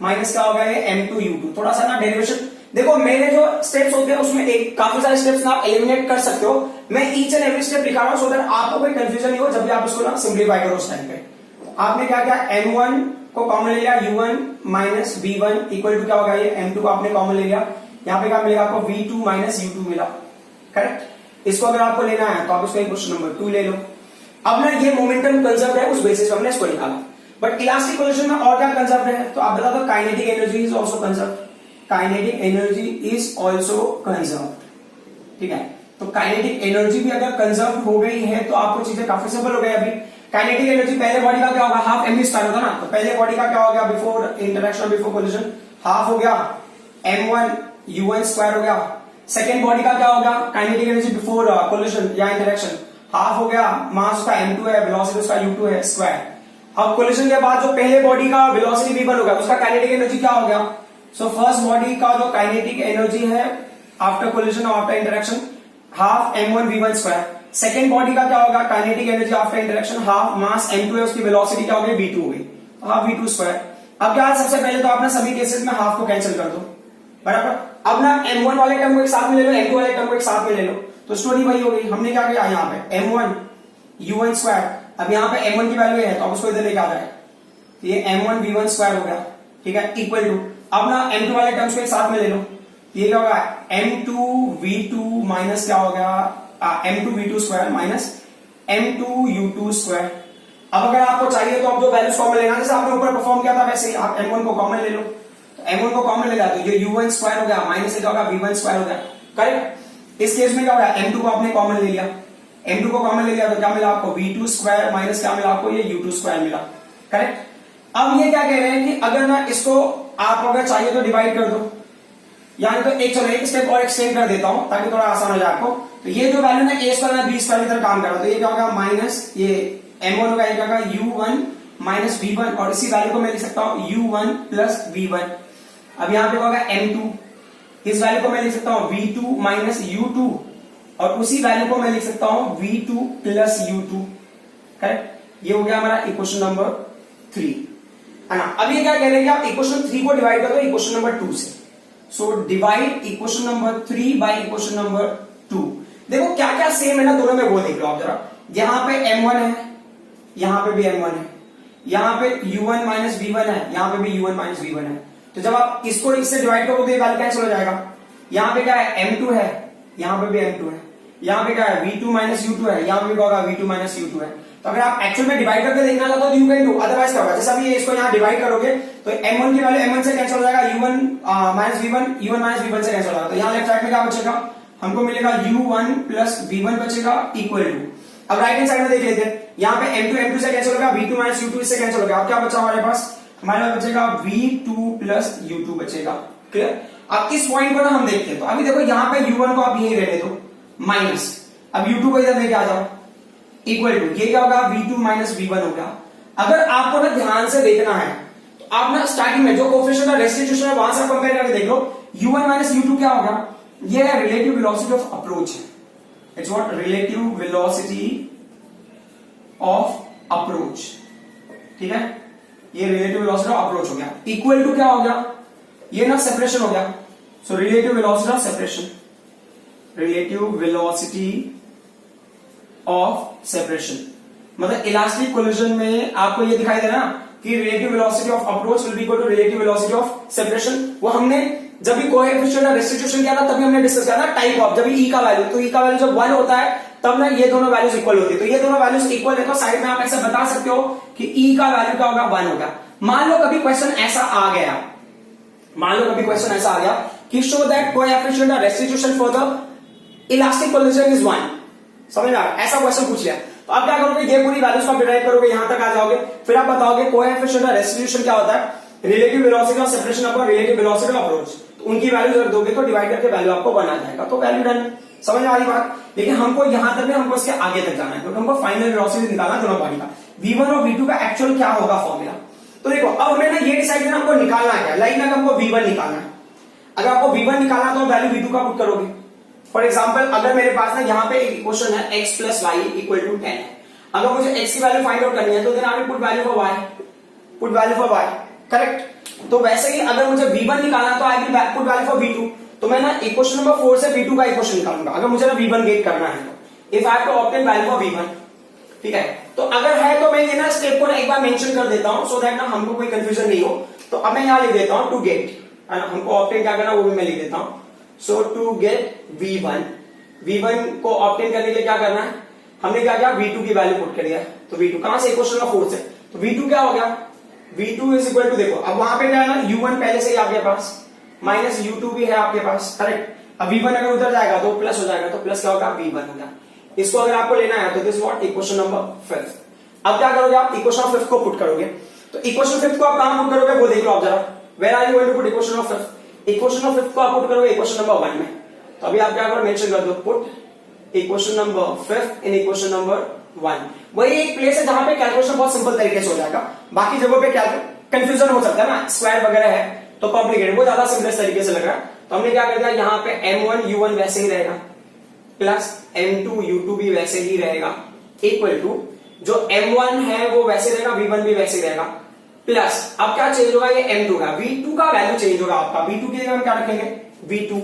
S1: माइनस क्या होगा ये m2 u2। थोड़ा सा ना डेरिवेशन देखो, मेरे जो स्टेप्स होते हैं उसमें एक काफी सारे स्टेप्स ना आप एलिमिनेट कर सकते हो। मैं ईच एंड एवरी स्टेप लिखा रहा हूं सो दैट आपको कोई कंफ्यूजन नहीं हो जब भी आप इसको ना सिंप्लीफाई करो उस टाइम पे। आपने क्या किया m1 को कॉमन ले लिया, u1 minus v1 equal to क्या होगा ये m2 को आपने कॉमन ले लिया, यहाँ पे क्या मिलेगा आपको v2 माइनस u2 मिला, करेक्ट। इसको अगर आपको लेना है तो आप इसको क्वेश्चन नंबर 2 ले लो। अब ना ये मोमेंटम कंजर्व है उस बेसिस पे हमने इसको निकाला, बट इलास्टिक कोलिजन में और क्या कंजर्व है तो आप बता दो, kinetic energy is also conserve, kinetic energy is also conserve, ठीक है। तो काइनेटिक एनर्जी भी अगर कंजर्व हो गई है तो आपको चीजें काफी सिंपल हो गई। अभी काइनेटिक एनर्जी पहले बॉडी का क्या होगा, हाफ एम स्क्वायर होता ना, तो पहले बॉडी का क्या हो गया before interaction before collision, half हो गया m1 u1 स्क्वायर हो गया। सेकेंड बॉडी का क्या होगा काइनेटिक एनर्जी बिफोर कोलिजन या इंटरेक्शन, हाफ हो गया मास उसका m2 है, वेलोसिटी उसका u2 है स्क्वायर। अब कोलिजन के बाद जो पहले बॉडी का वेलोसिटी v1 होगा उसका काइनेटिक एनर्जी क्या हो गया, सो फर्स्ट बॉडी का जो काइनेटिक एनर्जी है आफ्टर कोलिजन और after interaction half m1 v1 square. Second body का क्या होगा kinetic energy after interaction half मास m2 है, उसकी वेलोसिटी क्या हो गई v2 हो गई, हाफ v2 स्क्वायर। अब क्या सबसे पहले तो आपने सभी केसेस में हाफ को कैंसिल कर दो, बराबर। अब ना m1 वाले टर्म को एक साथ में ले लो, m2 वाले टर्म को एक साथ में ले लो, तो स्टोरी वही हो गई। हमने क्या किया यहाँ पे m1 u1 स्क्वायर, अब यहाँ पे m1 की वैल्यू है तो अब उसको इधर लेके आ जाए, ये m1 v1 स्क्वायर हो गया, ठीक है, इक्वल टू अब ना m2 वाले टर्म्स को एक साथ में ले लो, ये क्या होगा m2 v2 माइनस क्या हो गया m2 v2 square minus m2 u2 square. अब अगर आपको चाहिए तो आप जो वैल्यूज कॉमन लेना, जैसे आपने ऊपर परफॉर्म किया था वैसे ही आप m1 को कॉमन ले लो, तो m1 को कॉमन ले लिया तो ये u1 स्क्वायर हो गया माइनस क्या होगा v1 स्क्वायर हो गया, करेक्ट। इस केस में क्या होगा m2 को आपने कॉमन ले लिया, m2 को कॉमन ले लिया तो क्या मिला आपको v2 स्क्वायर माइनस क्या मिला आपको ये u2 स्क्वायर मिला, करेक्ट। अब ये क्या कह रहे हैं कि अगर ना इसको आप अगर चाहिए तो डिवाइड कर दो, यानी तो एक चलो एक स्टेप और एक्सटेंड कर देता हूं ताकि थोड़ा आसान हो जाए आपको। तो ये जो वैल्यू ना a स्क्वायर में b स्क्वायर की तरह काम कर रहा है, तो ये क्या होगा माइनस ये m1 होगा, ये क्या होगा u1 माइनस v1, और इसी वैल्यू को मैं लिख सकता हूं u1 प्लस v1। अब यहां पे होगा m2, इस वैल्यू को मैं लिख सकता हूं v2 माइनस u2, और उसी वैल्यू को मैं लिख सकता हूं v2 प्लस u2, करेक्ट। ये हो गया हमारा इक्वेशन नंबर 3, है ना। अब ये क्या कह रहे हैं कि आप इक्वेशन 3 को डिवाइड कर दो इक्वेशन नंबर 2 से, so divide equation number 3 by equation number 2। देखो क्या क्या सेम है ना दोनों में, वो देख लो आप जरा। यहां पे m1 है, यहां पे भी m1 है, यहां पे u1 माइनस v1 है, यहां पे भी u1 माइनस v1 है। तो जब आप इसको इससे डिवाइड करोगे तो ये वैल्यू कैंसिल हो जाएगा। यहां पे क्या है m2 है, यहां पे भी m2 है, यहां पे क्या है v2 माइनस u2 है, यहां पे भी होगा v2 माइनस u2 है। तो अगर आप एक्चुअल में डिवाइड करके देखना चाहते हो तो यू कैन डू, अदरवाइज क्या होगा जैसे अभी इसको यहाँ डिवाइड करोगे तो m1 की वैल्यू m1 से कैंसिल हो जाएगा, u1 minus v1 u1 minus v1 से कैंसिल हो जाएगा। तो यहाँ लेफ्ट साइड में क्या बचेगा हमको मिलेगा u1 प्लस v1 बचेगा इक्वल टू, अब राइट हैंड साइड में देख लेते हैं, यहाँ पे m2 से कैंसिल हो गया, v2 माइनस u2 इससे कैंसिल हो गया। अब क्या बचा हमारे पास बचेगा v2 प्लस u2 बचेगा, क्लियर। अब इस पॉइंट को ना हम देखते हैं, तो अभी देखो यहाँ पे u1 को आप यही रहने दो माइनस, अब u2 को इधर लेके आ जाओ इक्वल टू, ये क्या होगा v2 माइनस v1 हो गया। अगर आपको ना ध्यान से देखना है तो आप ना स्टार्टिंग में जो कोफिशिएंट और रेस्टिट्यूशन है वहां से कंपेयर करके देख लो, u1 माइनस u2 क्या होगा, ये है relative velocity of approach, it's what relative velocity of approach, ठीक है, ये रिलेटिव वेलोसिटी ऑफ अप्रोच हो गया, इक्वल टू क्या हो गया, ये ना सेपरेशन हो गया, so relative velocity of separation, relative velocity of separation. मतलब इलास्टिक कोलिजन में आपको ये दिखाई दे रहा ना कि relative velocity of approach will be equal to relative velocity of separation. वो हमने जब भी कोएफिशिएंट और रेस्टिट्यूशन किया था तभी हमने डिस्कस किया था टाइप ऑफ, जब भी ई का वैल्यू, तो ई का वैल्यू जब 1 होता है तब ना ये दोनों वैल्यूज इक्वल होती है, तो ये दोनों वैल्यूज इक्वल है तो साइड में आप ऐसे बता सकते हो कि ई का वैल्यू क्या होगा 1 होगा। मान लो कभी क्वेश्चन ऐसा आ गया, मान लो कभी क्वेश्चन ऐसा आ गया कि शो दैट कोएफिशिएंट और restitution for the elastic collision is 1, समझ आ रहा है, ऐसा क्वेश्चन पूछ लिया तो आप क्या करोगे, ये पूरी वैल्यूज को डिराइव करोगे, यहां तक आ जाओगे, फिर आप बताओगे कोएफिशिएंट और रेस्टिट्यूशन क्या होता है, relative velocity of separation upon relative velocity of approach, तो उनकी वैल्यूज रख दोगे तो डिवाइड करके वैल्यू आपको बना जाएगा, तो वैल्यू डन। समझ आ रही बात। लेकिन हमको यहां तक नहीं, हमको इसके आगे तक जाना है क्योंकि हमको फाइनल वेलोसिटी निकालना है दोनों बॉडी का, v1 और v2 का एक्चुअल क्या होगा फॉर्मूला। तो देखो अब हमें ना ये डिसाइड करना हमको निकालना क्या, लाइक ना हमको v1 निकालना है। अगर आपको v1 निकालना तो वैल्यू v2 का पुट करोगे। फॉर एग्जाम्पल अगर मेरे पास ना यहाँ पे एक इक्वेशन है x plus y equal to 10 है, अगर मुझे x की वैल्यू फाइंड आउट करनी है तो then I will put value for y, put value for y, correct. तो वैसे ही अगर मुझे v1 निकालना तो I will put value for v2, तो मैं ना इक्वेशन नंबर 4 से v2 का इक्वेशन निकालूंगा अगर मुझे ना v1 गेट करना है तो, if I have to obtain value for v1, ठीक है। तो अगर है तो मैं ये ना स्टेप को ना एक बार मेंशन कर देता हूं सो दैट ना हमको कोई कंफ्यूजन नहीं हो। तो अब मैं यहां लिख देता हूं टू गेट, है ना, हमको ऑब्टेन क्या करना वो भी मैं लिख देता हूं। सो टू गेट v1 को ऑब्टेन करने के लिए क्या करना है, हमने क्या किया v2 की वैल्यू पुट कर दिया, तो v2 कहां से, इक्वेशन नंबर 4 से, तो v2 क्या हो गया, v2 इज इक्वल टू, देखो अब वहां पे क्या है ना u1 पहले से ही आपके पास, माइनस u2 भी है आपके पास, करेक्ट। अब V1 अगर उधर जाएगा तो प्लस हो जाएगा, तो प्लस क्या होगा V1 होगा। इसको अगर आपको लेना है तो दिस व्हाट इक्वेशन नंबर 5। अब क्या करोगे आप, इक्वेशन ऑफ 5 को पुट करोगे। तो इक्वेशन 5 को आप कहां पुट करोगे वो देख लो आप जरा। Where are you going to put equation of 5? Equation of 5 को आप पुट करोगे इक्वेशन नंबर 1 में। तो अभी आप क्या करो, मेंशन कर दो put equation number 5 in equation number 1। वही एक प्लेस है जहां पे कैलकुलेशन बहुत सिंपल तरीके से हो जाएगा। बाकी जगहों पे क्या कंफ्यूजन हो सकता है ना, स्क्वायर वगैरह है तो कॉम्प्लिकेटेड, वो ज्यादा सिंपल तरीके से लग रहा है। तो हमने क्या कर दिया, यहाँ पे m1 u1 वैसे ही रहेगा प्लस m2 u2 भी वैसे ही रहेगा इक्वल टू जो m1 है वो वैसे रहेगा, v1 भी वैसे रहेगा प्लस अब क्या चेंज होगा, ये m2 का v2 का वैल्यू चेंज होगा आपका। v2 की जगह हम क्या रखेंगे, v2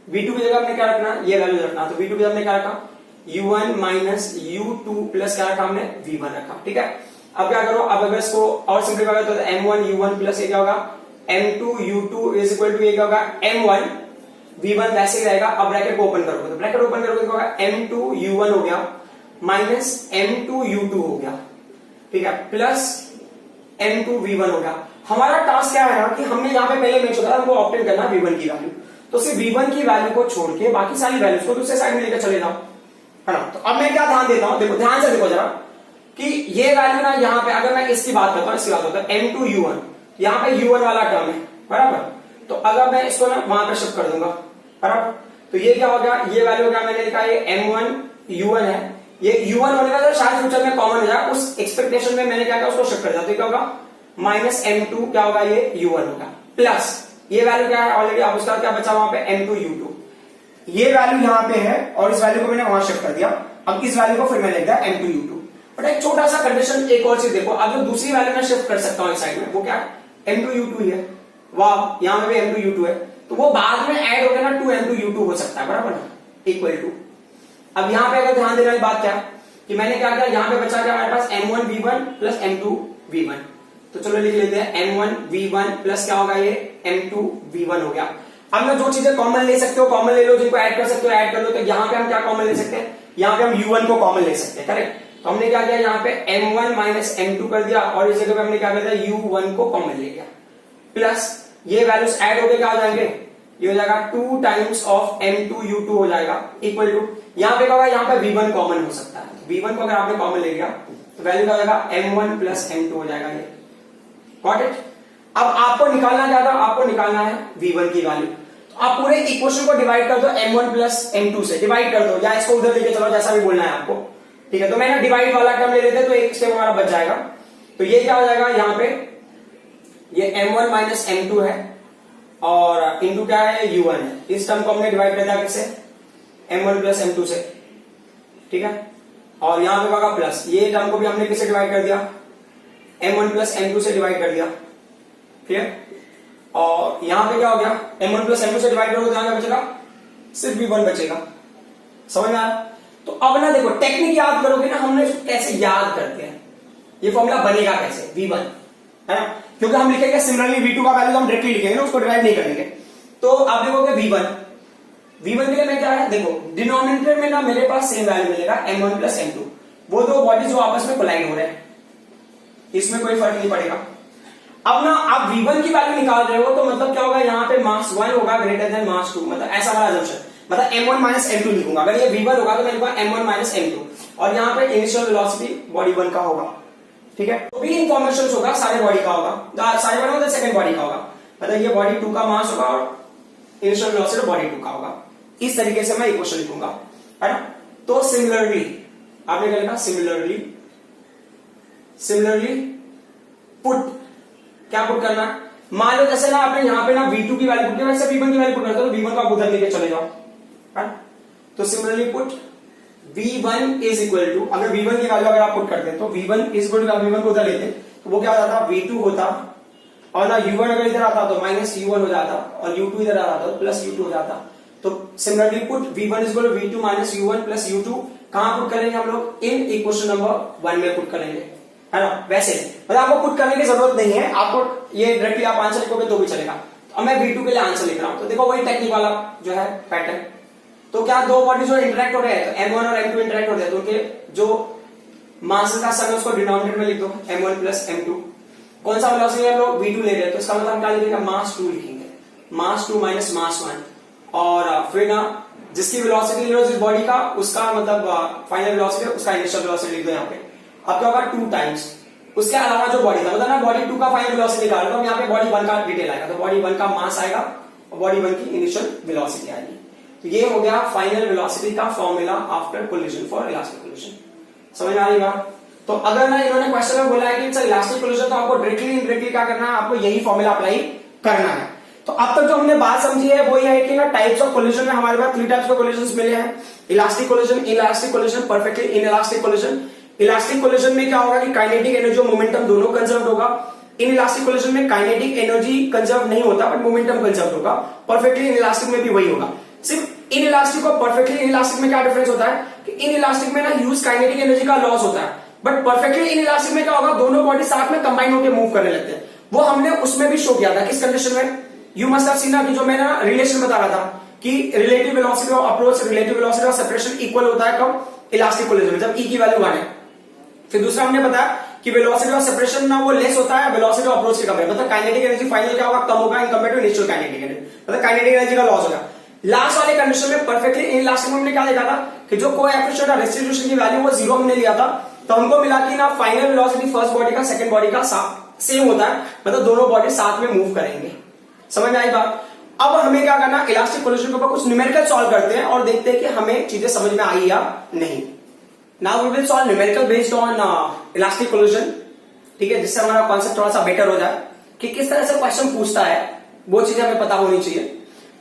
S1: की जगह हमने क्या रखना, ये वैल्यू रखना। तो v2 की जगह हमने क्या रखा, u1 माइनस u2 प्लस क्या रखा हमने, v1 रखा। ठीक है, अब क्या करो, अब अगर इसको और सिंपलीफाई करो तो m1 u1 प्लस ये क्या होगा m2 u2 is equal to ये क्या होगा m1 v1 वैसे ही रहेगा। अब ब्रैकेट को ओपन करोगे तो ब्रैकेट ओपन करोगे तो होगा m2 u1 हो गया माइनस m2 u2 हो गया, ठीक है, प्लस m2 v1 हो गया। हमारा टास्क क्या है ना कि हमने यहाँ पे पहले मेंशन किया हमको ऑब्टेन करना v1 की वैल्यू, तो सिर्फ v1 की वैल्यू को छोड़ के बाकी सारी वैल्यूज को दूसरे साइड में लेकर चले जाओ, है ना। तो अब मैं क्या ध्यान देता हूं, देखो ध्यान से देखो जरा कि ये वैल्यू ना यहाँ पे अगर मैं इसकी बात करता हूँ, इसकी बात करता हूँ m2 u1, यहाँ पे u1 वाला टर्म है बराबर। तो अगर मैं इसको ना वहां पे शिफ्ट कर दूंगा बराबर, तो ये क्या हो गया, ये वैल्यू क्या मैंने लिखा है m1 u1 है, ये u1 होने का तो शायद फ्यूचर में कॉमन हो जाए, उस एक्सपेक्टेशन में मैंने क्या किया उसको शिफ्ट कर दिया। तो क्या होगा माइनस m2 क्या होगा, ये u1 होगा प्लस ये वैल्यू क्या है ऑलरेडी, अब उसका क्या बचा वहां पे m2 u2, ये वैल्यू यहाँ पे है और इस वैल्यू को मैंने वहां शिफ्ट कर दिया। अब इस वैल्यू को फिर मैंने लिख दिया m2 u2। बट एक छोटा सा कंडीशन, एक और चीज देखो, अब जो दूसरी वैल्यू मैं शिफ्ट कर सकता हूं इस साइड में वो क्या है m2 u2 ही है, वाह यहाँ पे भी m2 u2 है, तो वो बाद में ऐड हो गया ना 2 m2 u2 हो सकता है बराबर ना, इक्वल टू। अब यहाँ पे अगर ध्यान देने वाली बात क्या है कि मैंने क्या किया, यहाँ पे बचा क्या हमारे पास m1 v1 plus m2 v1। तो चलो लिख लेते हैं m1 v1 प्लस क्या होगा, ये m2 v1 हो गया। अब मैं जो चीजें कॉमन ले सकते हो कॉमन ले लो, जिनको ऐड कर सकते हो ऐड कर लो। तो यहाँ पे हम क्या कॉमन ले सकते हैं, यहाँ पे हम u1 को कॉमन ले सकते हैं, करेक्ट। तो हमने क्या किया, यहाँ पे m1 माइनस m2 कर दिया और इस जगह पे हमने क्या कर दिया, u1 को कॉमन ले लिया प्लस ये वैल्यूज ऐड होके क्या हो जाएंगे, ये हो जाएगा 2 टाइम्स ऑफ m2 u2 हो जाएगा इक्वल टू, यहाँ पे क्या होगा, यहाँ पे v1 कॉमन हो सकता है, v1 को अगर आपने कॉमन ले लिया तो वैल्यू क्या हो जाएगा m1 प्लस m2 हो जाएगा, ये गॉट इट। अब आपको निकालना क्या था, आपको निकालना है v1 की वैल्यू। तो आप पूरे इक्वेशन को डिवाइड कर दो m1 प्लस m2 से, डिवाइड कर दो या इसको उधर लेके चलो, जैसा भी बोलना है आपको, ठीक है। तो मैंने डिवाइड वाला टर्म ले लेते तो एक स्टेप हमारा बच जाएगा। तो ये क्या हो जाएगा, यहाँ पे ये m1 माइनस m2 है और इंटू क्या है, u1 है। इस टर्म को हमने डिवाइड कर दिया किससे, m1 प्लस m2 से, ठीक है। और यहां पे होगा प्लस, ये टर्म को भी हमने किससे डिवाइड कर दिया, m1 प्लस m2 से डिवाइड कर दिया, ठीक है। और यहां पे क्या हो गया, m1 प्लस m2 से डिवाइड करोगे तो यहां क्या बचेगा, सिर्फ v1 बचेगा, समझ में आया। तो अब ना देखो टेक्निक याद करोगे ना, हमने इसको कैसे याद करते हैं, ये फॉर्मूला बनेगा कैसे, v1 है ना, क्योंकि हम लिखेंगे सिमिलरली v2 का वैल्यू हम डायरेक्टली लिखेंगे ना, उसको डिवाइड नहीं करेंगे। तो आप देखोगे v1 के लिए मैं क्या है, देखो डिनोमिनेटर में ना मेरे पास सेम वैल्यू मिलेगा m1 प्लस m2, वो दो बॉडीज जो आपस में कोलाइड हो रहे हैं, इसमें कोई फर्क नहीं पड़ेगा। अब ना आप v1 की वैल्यू निकाल रहे हो तो मतलब क्या होगा, यहाँ पे मास 1 होगा ग्रेटर देन मास 2, मतलब ऐसा वाला अजम्पशन, मतलब m1 माइनस m2 लिखूंगा। अगर ये v1 होगा तो मैं लिखूंगा m1 माइनस m2 और यहाँ पे इनिशियल वेलोसिटी बॉडी 1 का होगा, ठीक है। तो भी इंफॉर्मेशन होगा सारे बॉडी का होगा, सारे बॉडी मतलब सेकंड बॉडी का होगा, मतलब ये बॉडी 2 का मास होगा और इनिशियल वेलोसिटी बॉडी 2 का होगा। इस तरीके से मैं इक्वेशन लिखूंगा, है ना। तो सिमिलरली आपने क्या लिखा, सिमिलरली पुट, क्या पुट करना, मान लो जैसे ना आपने यहाँ पे ना v2 की वैल्यू पुट की, वैसे v1 की वैल्यू पुट करते हो तो v1 को आप उधर लेके चले जाओ, है। तो similarly put v1 is equal to, अगर v1 की वैल्यू अगर आप पुट करते हैं तो v1 is equal to, v1 को उधर लेते तो वो क्या हो जाता, v2 होता और ना u1 अगर इधर आता तो माइनस u1 हो जाता और u2 इधर आता तो प्लस u2 हो जाता। तो similarly put v1 is equal to v2 minus u1 plus u2 कहां पुट करेंगे हम लोग, इन इक्वेशन नंबर 1 में पुट करेंगे, है ना। वैसे मतलब आपको पुट करने की जरूरत नहीं है, आपको ये डायरेक्टली आप आंसर लिखोगे तो भी चलेगा। तो अब मैं v2 के लिए आंसर लिख रहा हूं, तो देखो वही टेक्निक वाला जो है पैटर्न। तो क्या दो बॉडी जो इंटरेक्ट हो रहे हैं, तो m1 और m2 इंटरेक्ट हो रहे हैं, तो उनके जो मास का सम है उसको डिनोमिनेटर में लिख दो m1 प्लस m2। कौन सा वेलोसिटी हम लोग v2 ले रहे हैं, तो इसका मतलब हम क्या लिखेंगे, मास 2 लिखेंगे, मास 2 माइनस मास 1 और फिर ना जिसकी वेलोसिटी लो जिस बॉडी का, उसका मतलब फाइनल वेलोसिटी, उसका इनिशियल वेलोसिटी लिख दो यहाँ पे। अब क्या होगा 2 टाइम्स उसके अलावा जो बॉडी था, मतलब ना बॉडी 2 का फाइनल वेलोसिटी निकाल दो, यहाँ पे बॉडी 1 का डिटेल आएगा, तो बॉडी 1 का मास आएगा और बॉडी 1 की इनिशियल वेलोसिटी आएगी। तो ये हो गया फाइनल वेलोसिटी का formula after collision for elastic collision. समझ में आ रही बात? तो अगर ना इन्होंने क्वेश्चन में बोला है कि सर इलास्टिक कोलिजन, तो आपको डायरेक्टली इनडायरेक्टली क्या करना है, आपको यही फॉर्मूला अप्लाई करना है। तो अब तक जो हमने बात समझी है वो ये है कि ना टाइप्स ऑफ कोलिजन में हमारे पास 3 टाइप्स के कोलिजन मिले हैं, elastic collision, inelastic collision, perfectly inelastic collision. Elastic collision में क्या होगा कि काइनेटिक एनर्जी और मोमेंटम दोनों कंजर्व होगा। इनइलास्टिक कोलिजन में काइनेटिक एनर्जी कंजर्व नहीं होता बट मोमेंटम कंजर्व होगा। परफेक्टली इनइलास्टिक में भी वही होगा। सिर्फ इनइलास्टिक और परफेक्टली इनइलास्टिक में क्या डिफरेंस होता है कि इनइलास्टिक में ना ह्यूज काइनेटिक एनर्जी का लॉस होता है, बट परफेक्टली इनइलास्टिक में क्या होगा, दोनों बॉडी साथ में कंबाइन होकर मूव करने लगते हैं। वो हमने उसमें भी शो किया था, किस कंडीशन में, यू मस्ट हैव सीन कि जो मैं ना रिलेशन बता रहा था कि relative velocity of approach, relative velocity of separation equal होता है कब, इलास्टिक कोलिजन में, जब ई की वैल्यू 1 है। फिर दूसरा हमने बताया कि वेलोसिटी ऑफ सेपरेशन ना वो लेस होता है वेलोसिटी ऑफ अप्रोच के कंपेयर, मतलब काइनेटिक एनर्जी फाइनल क्या होगा, कम होगा in compare to initial kinetic energy, मतलब काइनेटिक एनर्जी का लॉस होगा। लास्ट वाले कंडीशन में परफेक्टली इनइलास्टिक में हमने क्या देखा था कि जो कोएफिशिएंट ऑफ डिस्ट्रीब्यूशन की वैल्यू वो 0 हमने लिया था, तो हमको मिला कि ना फाइनल वेलोसिटी फर्स्ट बॉडी का सेकंड बॉडी का सेम होता है, मतलब दोनों बॉडी साथ में मूव करेंगे। समझ में आई बात? अब हमें क्या करना, इलास्टिक कोलिजन के ऊपर कुछ न्यूमेरिकल सॉल्व करते हैं और देखते हैं कि हमें चीजें समझ में आई या नहीं। Now we will solve numerical based on elastic collision, ठीक है, जिससे हमारा कॉन्सेप्ट थोड़ा सा बेटर हो जाए कि किस तरह से क्वेश्चन पूछता है, वो चीजें हमें पता होनी चाहिए।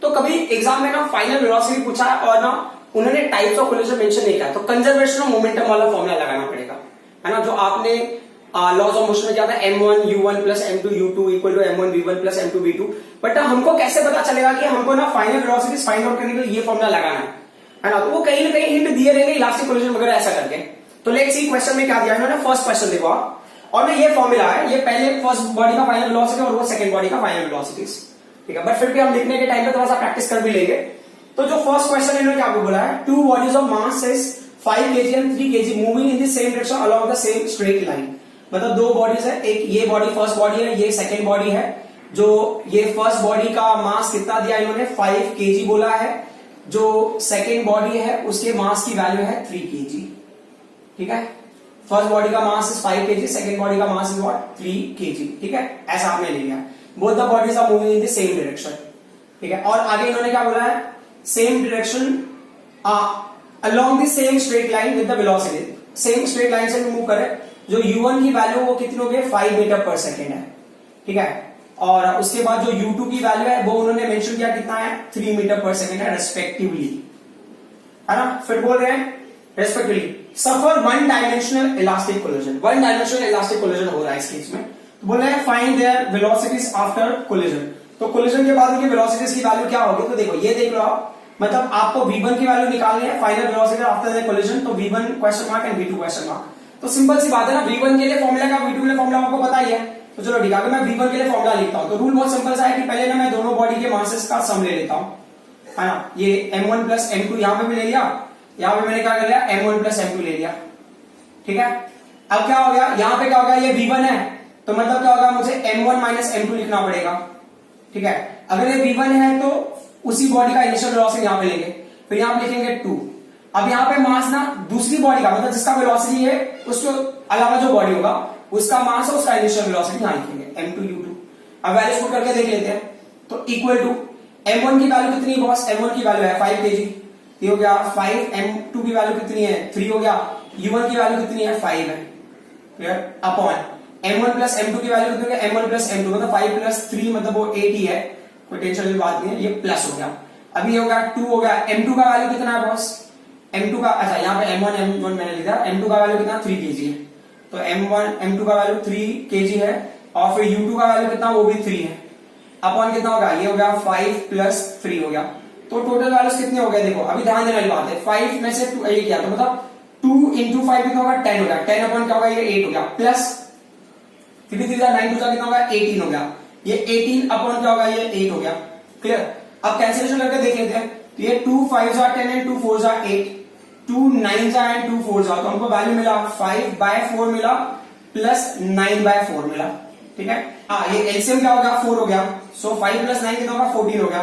S1: तो कभी एग्जाम में ना फाइनल वेलोसिटी पूछा है और ना उन्होंने टाइप्स ऑफ कोलिजन मेंशन नहीं किया, तो कंजर्वेशन ऑफ मोमेंटम वाला फॉर्मूला लगाना पड़ेगा, है ना, जो आपने लॉज ऑफ मोशन में क्या था, m1 u1 plus m2 u2 equal to m1 v1 plus m2 v2। But हमको कैसे पता चलेगा कि हमको ना फाइनल वेलोसिटी फाइंड आउट करने के लिए ये फॉर्मूला लगाना है ना, तो वो कहीं ना कहीं हिंट दिए रहेंगे इलास्टिक कोलिजन वगैरह ऐसा करके। तो लेट्स सी क्वेश्चन में क्या दिया इन्होंने। फर्स्ट क्वेश्चन देखो आप, और ना ये फॉर्मूला है, ये पहले फर्स्ट बॉडी का फाइनल वेलोसिटी और वो सेकंड बॉडी का फाइनल वेलोसिटी, ठीक है, बट फिर भी हम लिखने के टाइम पे थोड़ा सा प्रैक्टिस कर भी लेंगे। तो जो फर्स्ट क्वेश्चन इन्होंने क्या बोला है, 2 bodies of mass is 5 kg and 3 kg moving in the same direction along the same straight line. मतलब 2 बॉडीज है, एक ये बॉडी फर्स्ट बॉडी है, ये सेकंड बॉडी है। जो ये फर्स्ट बॉडी का मास कितना दिया इन्होंने, 5 kg बोला है। जो सेकंड बॉडी है उसके मास की वैल्यू है 3 kg, ठीक है। फर्स्ट बॉडी का mass is 5 kg, second body का मास इज व्हाट, 3 kg, ठीक है, ऐसा आपने ले लिया। Both the bodies are moving in the same direction, ठीक है। और आगे इन्होंने क्या बोला है, same direction along the same straight line with the velocity, same straight line से मूव करे। जो u1 की वैल्यू वो कितनी हो गई, 5 मीटर पर सेकेंड है, ठीक है। और उसके बाद जो u2 की वैल्यू है वो उन्होंने मेंशन किया कितना है, 3 मीटर पर सेकेंड है रेस्पेक्टिवली, है ना। फिर बोल रहे हैं रेस्पेक्टिवली सफर 1 dimensional elastic collision, 1 dimensional elastic collision हो रहा है इस केस में। तो बोल रहे हैं find there velocities after collision. तो कोलिजन के बाद उनकी वेलोसिटीज की वैल्यू क्या होगी, तो देखो ये देख लो आप, मतलब आपको v1 की वैल्यू निकालनी है final velocity after the collision, तो v1 question mark and v2 question mark. तो सिंपल सी बात है ना, v1 के लिए फॉर्मूला का v2 के लिए फॉर्मूला आपको पता ही है। तो चलो ठीक है, अगर मैं v1 के लिए फॉर्मूला लिखता हूं तो रूल बहुत सिंपल सा है कि पहले ना मैं दोनों बॉडी के मासेस का सम ले लेता हूं, है ना। ये m1 प्लस m2 यहां पे भी ले लिया, यहां पे मैंने क्या कर लिया, m1 प्लस m2 ले लिया, ठीक है। अब क्या हो गया, यहां पे क्या होगा, ये v1 है तो मतलब क्या होगा, मुझे m1 माइनस m2 लिखना पड़ेगा, ठीक है। अगर ये v1 है तो उसी बॉडी का इनिशियल वेलोसिटी यहां पे लेंगे, फिर यहां पे लिखेंगे 2। अब यहाँ पे मास ना दूसरी बॉडी का, मतलब जिसका वेलोसिटी है उसके अलावा जो बॉडी होगा उसका मास और उसका इनिशियल वेलोसिटी यहां लिखेंगे m2 u2। अब वैल्यू पुट करके देख लेते हैं, तो इक्वल टू m1 की वैल्यू कितनी है बॉस, m1 की वैल्यू है 5 kg, ये हो गया 5, m2 की वैल्यू कितनी है 3 हो गया, u1 की वैल्यू कितनी है 5 है, clear, upon m1 plus m2 की वैल्यू कितनी है, m1 प्लस m2 मतलब 5 प्लस 3 मतलब वो 8 ही है, कोई टेंशन की बात नहीं है, ये प्लस हो गया। अभी ये हो गया 2 हो गया, m2 का वैल्यू कितना है बॉस, m2 का, अच्छा यहाँ पे m1 मैंने लिखा, m2 का वैल्यू कितना 3 kg है, तो m2 का वैल्यू 3 kg है, और फिर u2 का वैल्यू कितना, वो भी 3 है, अपॉन कितना होगा, ये हो गया 5 प्लस 3 हो गया। तो टोटल वैल्यूज कितने हो गए, देखो अभी ध्यान देने वाली बात है, 5 में से 2 ये किया तो मतलब 2 इंटू 5 कितना होगा, 10 हो गया, 10 अपॉन क्या होगा, ये 8 हो गया, प्लस 3 3 9 2 कितना होगा, 18 हो गया, ये 18 अपॉन क्या होगा, ये 8 हो गया, क्लियर। अब कैंसिलेशन करके देख लेते हैं, तो ये 2 5 10 एंड 2 4 8, 2 9 एंड 2 4 तो हमको वैल्यू मिला 5/4 मिला प्लस 9/4 मिला, ठीक है। हाँ, ये एलसीएम क्या हो गया, 4 हो गया, सो 5 प्लस 9 कितना होगा, 14 हो गया,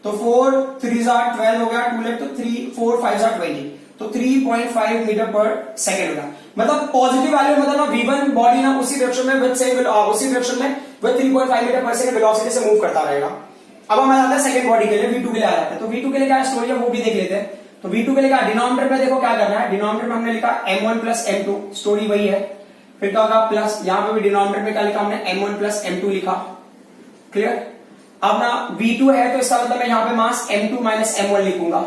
S1: तो 4 3 12 हो गया, 2 लेफ्ट तो 3 4 5 20, तो 3.5 मीटर पर सेकेंड होगा। मतलब पॉजिटिव वैल्यू मतलब ना V1 बॉडी ना उसी डायरेक्शन में उसी डायरेक्शन में विद 3.5 मीटर पर सेकेंड वेलोसिटी से मूव करता रहेगा। अब हम आ जाते हैं सेकंड बॉडी के लिए, V2 के लिए आ जाते हैं। तो V2 के लिए क्या स्टोरी है वो भी देख लेते हैं। तो V2 के लिए क्या, डिनोमिनेटर में देखो क्या करना है, डिनोमिनेटर में हमने लिखा M1 प्लस M2, स्टोरी वही है। फिर क्या होगा प्लस, यहां पे भी डिनोमिनेटर में क्या लिखा हमने M1 प्लस M2 लिखा, क्लियर। अब ना V2 है तो इसका मतलब मैं यहाँ पे मास M2 माइनस M1 लिखूंगा,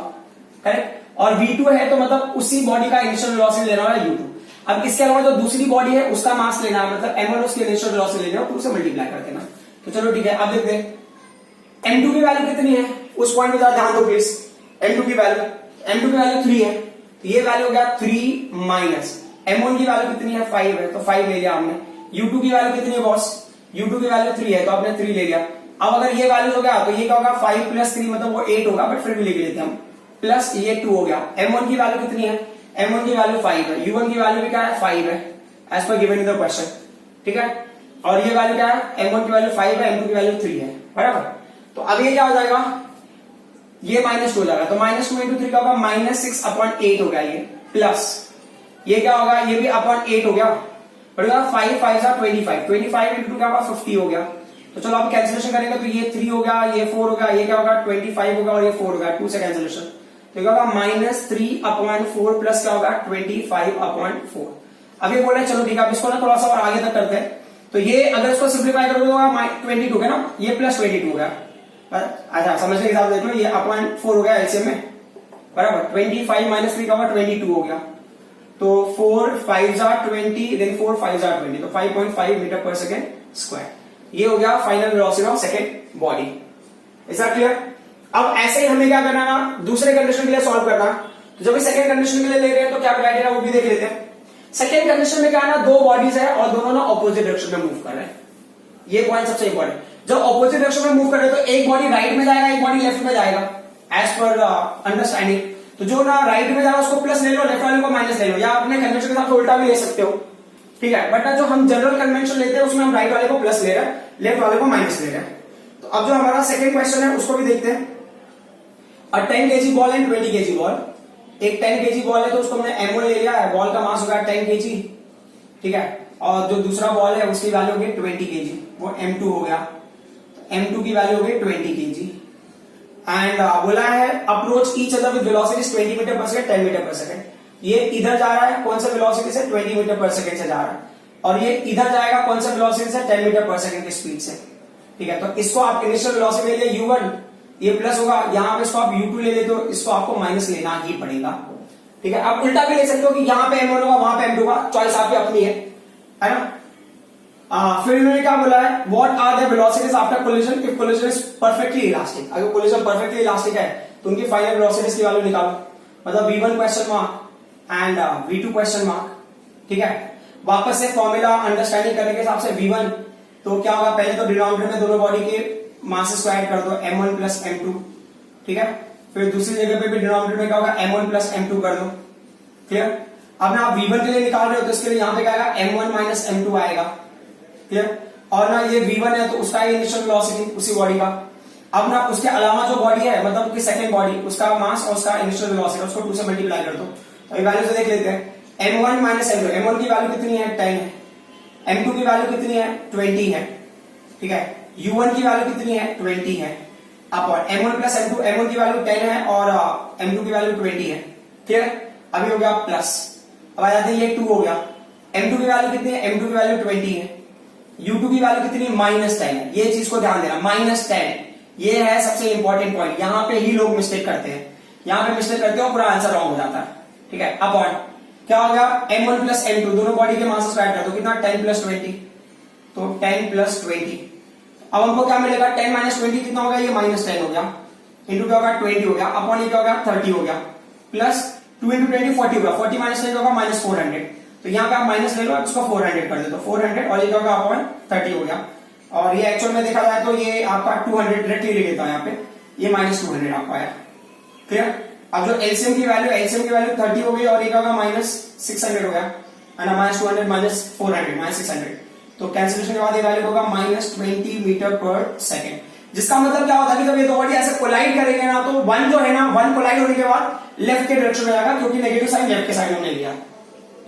S1: करेक्ट। और V2 है तो मतलब उसी बॉडी का इनिशियल वेलोसिटी लेना है U2। अब इसके अलावा जो दूसरी बॉडी है उसका मास लेना है, मतलब M1 उसकी इनिशियल वेलोसिटी लेना है, तो उसे मल्टीप्लाई कर देना। तो चलो ठीक है, अब देखते हैं M2 की वैल्यू कितनी है, उस पॉइंट पे जरा ध्यान दो प्लीज। M2 की वैल्यू 3 है, तो ये वैल्यू हो गया 3 माइनस M1 की वैल्यू कितनी है 5 है, तो 5 ले लिया हमने। U2 की वैल्यू कितनी है बॉस, U2 की वैल्यू 3 है तो आपने 3 ले लिया। अब अगर ये वैल्यू हो गया तो ये क्या होगा 5 प्लस 3 मतलब वो 8 होगा, बट फिर भी लिख लेते हैं हम, प्लस ये 2 हो गया। M1 की वैल्यू कितनी है, M1 की वैल्यू 5 है, U1 की वैल्यू भी क्या है 5 है as per given in the question, ठीक है। और ये वैल्यू क्या है, M1 की वैल्यू 5 है, M2 की वैल्यू 3 है, बराबर। तो अब ये क्या हो जाएगा, ये -2 हो जाएगा, तो -2 इंटू 3 का होगा -6/8 हो गया ये, प्लस ये क्या होगा, ये भी /8 हो गया, बढ़ेगा 5 5 25 इंटू क्या होगा 50 हो गया। तो चलो अब कैंसिलेशन करेंगे तो ये 3 हो गया, ये 4 हो गया, ये क्या होगा 25 होगा और ये 4 हो गया, 2 से कैंसिलेशन, तो क्या होगा -3/4 प्लस क्या होगा 25/4। अब ये बोल रहे हैं चलो ठीक है, अब इसको ना थोड़ा सा और आगे तक करते हैं। तो ये अगर इसको सिंप्लीफाई करोगे तो 22 है ना, ये प्लस 22 हो गया। अच्छा समझने के हिसाब से देख लो, ये /4 हो गया एलसीएम में, बराबर। 25 माइनस 3 का होगा 22 हो गया, तो 4 5 20 देन 4 5 20, तो 5.5 मीटर पर सेकेंड स्क्वायर। ये हो गया final velocity of second body. Is that clear. अब ऐसे ही हमें क्या करना है ना, दूसरे कंडीशन के लिए सॉल्व करना। तो जब सेकेंड कंडीशन के लिए ले रहे हैं तो क्या क्राइटेरिया वो भी देख लेते हैं। सेकेंड कंडीशन में क्या है ना, दो बॉडीज है और दोनों ना ऑपोजिट डायरेक्शन में मूव कर रहे हैं, ये पॉइंट सबसे इंपॉर्टेंट। जब ऑपोजिट डायरेक्शन में मूव कर रहे हैं तो एक बॉडी राइट में जाएगा, एक बॉडी लेफ्ट में जाएगा, एज पर अंडरस्टैंडिंग। तो जो ना राइट में जा रहा है उसको प्लस ले लो, लेफ्ट वाले को माइनस ले लो, या अपने कन्वेंशन के साथ उल्टा भी ले सकते हो, ठीक है। बट जो हम जनरल कन्वेंशन लेते हैं उसमें हम राइट वाले को प्लस ले रहे हैं, लेफ्ट वाले को माइनस ले रहे हैं। तो अब जो हमारा सेकंड क्वेश्चन है उसको भी देखते हैं। अ 10 kg ball and 20 kg ball, एक 10 kg बॉल है तो उसको हमने M1 ले लिया है, बॉल का मास होगा 10 kg, ठीक है। और जो दूसरा बॉल है उसकी वैल्यू होगी 20 kg, वो M2 हो गया, M2 की वैल्यू होगी 20 kg। एंड बोला है approach each other with velocity 20 meter per second 10 meter per second. ये इधर जा रहा है कौन सा वेलोसिटी से, 20 मीटर पर सेकंड से जा रहा है, और ये इधर जाएगा कौन सा वेलोसिटी से, 10 मीटर पर सेकंड की स्पीड से, ठीक है। तो इसको आप इनिशियल वेलोसिटी ले लिए U1, ये प्लस होगा, यहां पे इसको आप U2 ले ले तो इसको आपको माइनस लेना ही पड़ेगा, ठीक है। आप उल्टा भी ले सकते हो कि यहां पे M1 होगा वहां पे M2 होगा, चॉइस आपकी अपनी है ना। फिर इन्होंने क्या बोला है, what are the velocities after collision if collision is perfectly elastic. अगर कोलिजन परफेक्टली इलास्टिक है तो उनकी फाइनल वेलोसिटीज की वैल्यू निकालो, मतलब V1 question mark and V2 question mark, ठीक है। वापस से फॉर्मूला अंडरस्टैंडिंग करने के हिसाब से V1 तो क्या होगा, पहले तो डिनोमिनेटर में दोनों बॉडी के मास स्क्वायर कर दो, M1 प्लस M2, ठीक है। फिर दूसरी जगह पे भी डिनोमिनेटर में क्या होगा, M1 प्लस M2 कर दो, क्लियर। अब ना आप V1 के लिए निकाल रहे हो तो इसके लिए यहां पे क्या आएगा, M1 माइनस M2 आएगा, क्लियर। और ना ये V1 है तो उसका इनिशियल वेलोसिटी उसी बॉडी का। अब ना उसके अलावा जो बॉडी है मतलब कि सेकंड बॉडी, उसका मास और उसका इनिशियल वेलोसिटी उसको 2 से मल्टीप्लाई कर दो। तो ये वैल्यू से देख लेते हैं, M1 माइनस M2, M1 की वैल्यू कितनी है 10 है, M2 की वैल्यू कितनी है 20 है, ठीक है। U1 की वैल्यू कितनी है 20 है, upon M1 plus M2, M1 की वैल्यू 10 है और M2 की वैल्यू 20 है, ठीक है। अभी हो गया प्लस, अब आ जाते हैं ये 2 हो गया, M2 की वैल्यू कितनी है, M2 की वैल्यू 20 है, U2 की वैल्यू कितनी है -10 है। ये चीज को ध्यान देना, -10 ये है सबसे इंपॉर्टेंट पॉइंट, यहां पे ही लोग मिस्टेक करते हैं, यहां पे मिस्टेक करते हो पूरा आंसर रॉन्ग हो जाता है, ठीक है। अपॉन क्या हो गया, M1 प्लस M2 दोनों बॉडी के मास स्क्वायर कर दो, कितना 10 प्लस 20, तो 10 प्लस 20। अब हमको क्या मिलेगा, 10 माइनस 20 कितना होगा, ये -10 हो गया, इंटू क्या होगा 20 हो गया, अपॉन ये क्या हो गया 30 हो गया, प्लस 2 इंटू 20 40 होगा, 40 माइनस 10 होगा -400, तो यहाँ पे आप माइनस ले लो, इसको 400 कर दे, तो 400 और ये क्या होगा अपॉन 30 हो गया। और ये एक्चुअल में देखा जाए तो ये आपका 200 डायरेक्टली ले लेता है यहाँ पे, ये -200 आपका आया, क्लियर। अब जो एलसीएम की वैल्यू 30 हो गई और ये क्या होगा -600 हो गया, है ना, -200 -400 -600, तो कैंसिलेशन के बाद ये वैल्यू होगा -20 मीटर पर सेकेंड। जिसका मतलब क्या होता है कि जब ये दो बॉडी ऐसे कोलाइड करेंगे ना, तो वन जो है ना, वन कोलाइड होने के बाद लेफ्ट के डायरेक्शन में जाएगा, क्योंकि नेगेटिव साइन लेफ्ट के साइड में हमने लिया।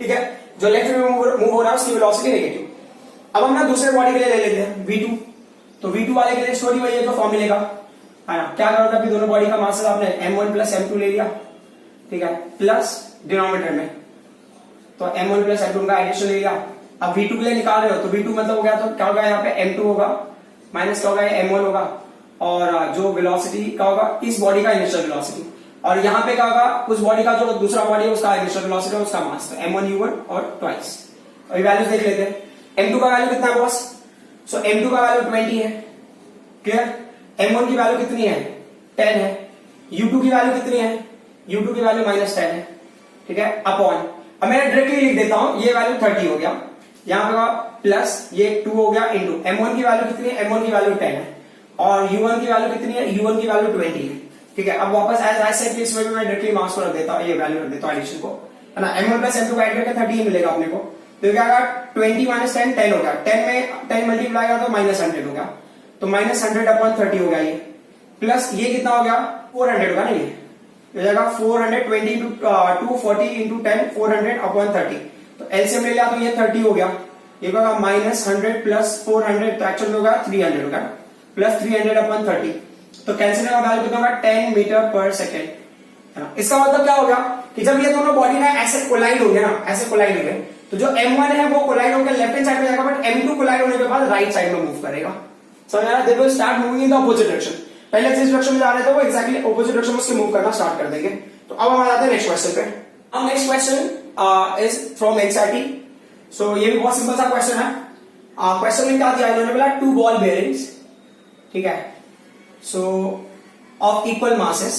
S1: ठीक है, जो लेफ्ट में मूव हो रहा है उसकी वेलोसिटी नेगेटिव। अब हम ना दूसरे बॉडी के लिए ले लेते हैं V2। तो V2 वाले के लिए स्टोरी वही है जो फॉर्मूले का है ना। क्या करो था कि दोनों बॉडी का मास आपने M1 प्लस M2 ले लिया, ठीक है, प्लस डिनोमिनेटर में तो M1 प्लस M2 का एडिशन ले लिया। अब V2 के लिए निकाल रहे हो तो V2 मतलब हो गया, तो क्या होगा यहाँ पे M2 होगा माइनस क्या होगा M1 होगा, और जो वेलोसिटी का होगा इस बॉडी का इनिशियल वेलोसिटी, और यहाँ पे क्या होगा उस बॉडी का जो दूसरा बॉडी है उसका इनिशियल वेलोसिटी और उसका मास, तो M1 U1 और ट्वाइस। अभी वैल्यूज देख लेते हैं। M2 का वैल्यू कितना है बॉस? सो M2 का वैल्यू 20 है, क्लियर। M1 की वैल्यू कितनी है? 10 है। U2 की वैल्यू कितनी है? U2 की वैल्यू -10 है, ठीक है, अपॉन, अब मैं डायरेक्टली लिख देता हूं, ये वैल्यू 30 हो गया, यहां पे प्लस ये 2 हो गया इंटू M1 की वैल्यू कितनी है? M1 की वैल्यू 10 है, और U1 की वैल्यू कितनी है? U1 की वैल्यू 20 है, ठीक है। अब वापस एज सेड इसमें भी मैं डायरेक्टली मार्क्स को रख देता हूं, ये वैल्यू रख देता हूं एडिशन को, है ना। M1 प्लस M2 ऐड करके 30 मिलेगा अपने को, तो क्या होगा 20 माइनस 10 10 हो गया, 10 में 10 मल्टीप्लाई किया तो -100 हो गया, तो -100 अपॉन 30 हो गया ये, प्लस ये कितना हो गया 400 होगा ना, ये हो जाएगा 420 इंटू 240 इंटू 10 400 अपॉन 30, तो एलसीएम ले लिया तो ये 30 हो गया, ये होगा -100 प्लस 400 तो एक्चुअल में होगा 300 होगा, प्लस 300 अपॉन 30, तो कैंसिल का वैल्यू कितना होगा 10 मीटर पर सेकेंड, है ना। इसका मतलब क्या होगा कि जब ये दोनों बॉडी ना ऐसे कोलाइड होंगे ना, ऐसे कोलाइड होंगे, तो जो M1 है वो कोलाइड होकर लेफ्ट हैंड साइड में जाएगा, बट M2 कोलाइड होने के बाद राइट साइड में मूव करेगा। समझ आ रहा है? They will start moving in the opposite direction. पहले जिस डायरेक्शन में जा रहे थे वो एक्जैक्टली अपोजिट डायरेक्शन में उसके मूव करना स्टार्ट कर देंगे। तो अब हम आ जाते हैं नेक्स्ट क्वेश्चन पे। अब next question is from NCERT. So ये भी बहुत सिंपल सा क्वेश्चन है। क्वेश्चन में क्या दिया इन्होंने, बोला 2 बॉल बेयरिंग्स, ठीक है, सो of equal masses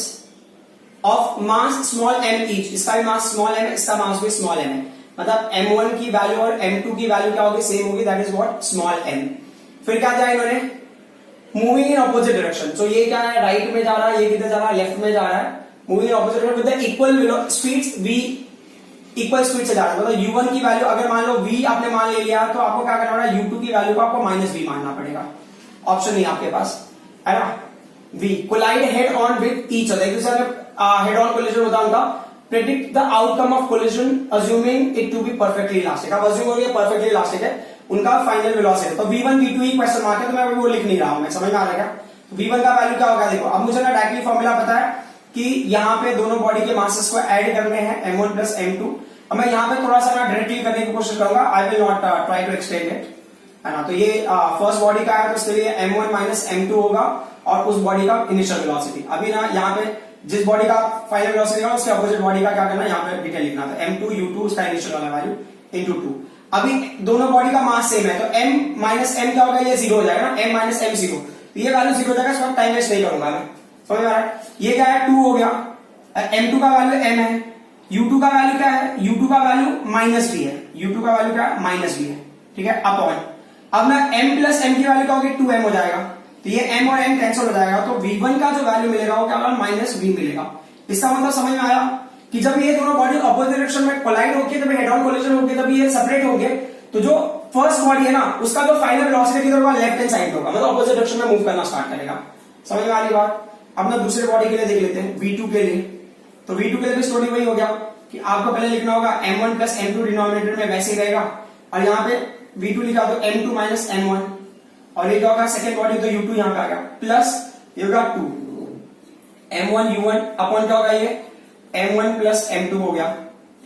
S1: of mass small m each, इसका भी मास स्मॉल m है, इसका मास भी स्मॉल m है, मतलब M1 की वैल्यू और M2 की वैल्यू क्या होगी? सेम होगी, that is what small m। फिर क्या दिया इन्होंने? Moving in opposite direction. So ये क्या है, राइट में जा रहा है, ये किधर जा रहा है? लेफ्ट में जा रहा है, moving in opposite direction with the equal speeds v, equal speed से जा रहा है, मतलब U1 की वैल्यू अगर मान लो v आपने मान ले लिया तो आपको क्या करना पड़ेगा? U2 की वैल्यू को आपको -v मानना पड़ेगा, ऑप्शन नहीं आपके पास, है ना। v collide head on with each other, एक दूसरे में हेड ऑन कोलिजन होता है उनका। Predict the outcome of collision assuming it to be perfectly elastic. अब अज्यूम हो गया परफेक्टली इलास्टिक है, उनका फाइनल वेलोसिटी, तो V1 V2 ही क्वेश्चन मार्क है, तो मैं वो लिख नहीं रहा हूं, मैं समझ में आ रहा है क्या? V1 का वैल्यू क्या होगा? देखो अब मुझे ना डायरेक्टली फॉर्मूला पता है कि यहाँ पे दोनों बॉडी के मासेस को ऐड करने हैं M1 प्लस M2। अब मैं यहाँ पे थोड़ा सा ना डायरेक्टली करने की कोशिश करूंगा, I will not try to explain it, है ना। तो ये फर्स्ट बॉडी का है, तो इसके लिए M1 माइनस M2 होगा और उस बॉडी का इनिशियल वेलोसिटी। अभी ना यहाँ पे जिस बॉडी का फाइनल वेलोसिटी है उसके अपोजिट बॉडी का क्या करना है, यहाँ पे डिटेल लिखना था, M2 U2 उसका इनिशियल वाला वैल्यू इंटू 2। अभी दोनों बॉडी का मास सेम है, तो M माइनस M क्या होगा? ये 0 हो जाएगा ना, M माइनस M 0, तो ये वैल्यू 0 हो जाएगा, इसका टाइम वेस्ट नहीं करूंगा मैं, समझ में आ रहा है? ये क्या है 2 हो गया, M2 का वैल्यू M है, U2 का वैल्यू क्या है? U2 का वैल्यू -v है, U2 का वैल्यू क्या है? -v है, ठीक है, अपॉन, अब ना M प्लस M की वैल्यू क्या होगी? 2M हो जाएगा, तो ये M और M कैंसिल हो जाएगा, तो V1 का जो वैल्यू मिलेगा वो क्या होगा? -v मिलेगा। इसका मतलब समझ में आया कि जब ये दोनों बॉडी अपोजिट डायरेक्शन में कोलाइड होगी, जब हेड ऑन कोलिजन होगी, तब ये सेपरेट होंगे, तो जो फर्स्ट बॉडी है ना उसका जो फाइनल वेलोसिटी किधर होगा? लेफ्ट हैंड साइड होगा, मतलब अपोजिट डायरेक्शन में मूव करना स्टार्ट करेगा। समझ में आ रही बात? अब ना दूसरे बॉडी के लिए देख लेते हैं, V2 के लिए। तो V2 के लिए भी स्टोरी वही हो गया कि आपको पहले लिखना होगा M1 प्लस M2 डिनोमिनेटर में वैसे ही रहेगा, और यहाँ पे V2 लिखा तो M2 माइनस M1, और ये क्या होगा? सेकेंड बॉडी तो U2 यहाँ पे आ गया, प्लस ये होगा 2 M1 U1 अपॉन क्या होगा? ये M1 प्लस M2 हो गया,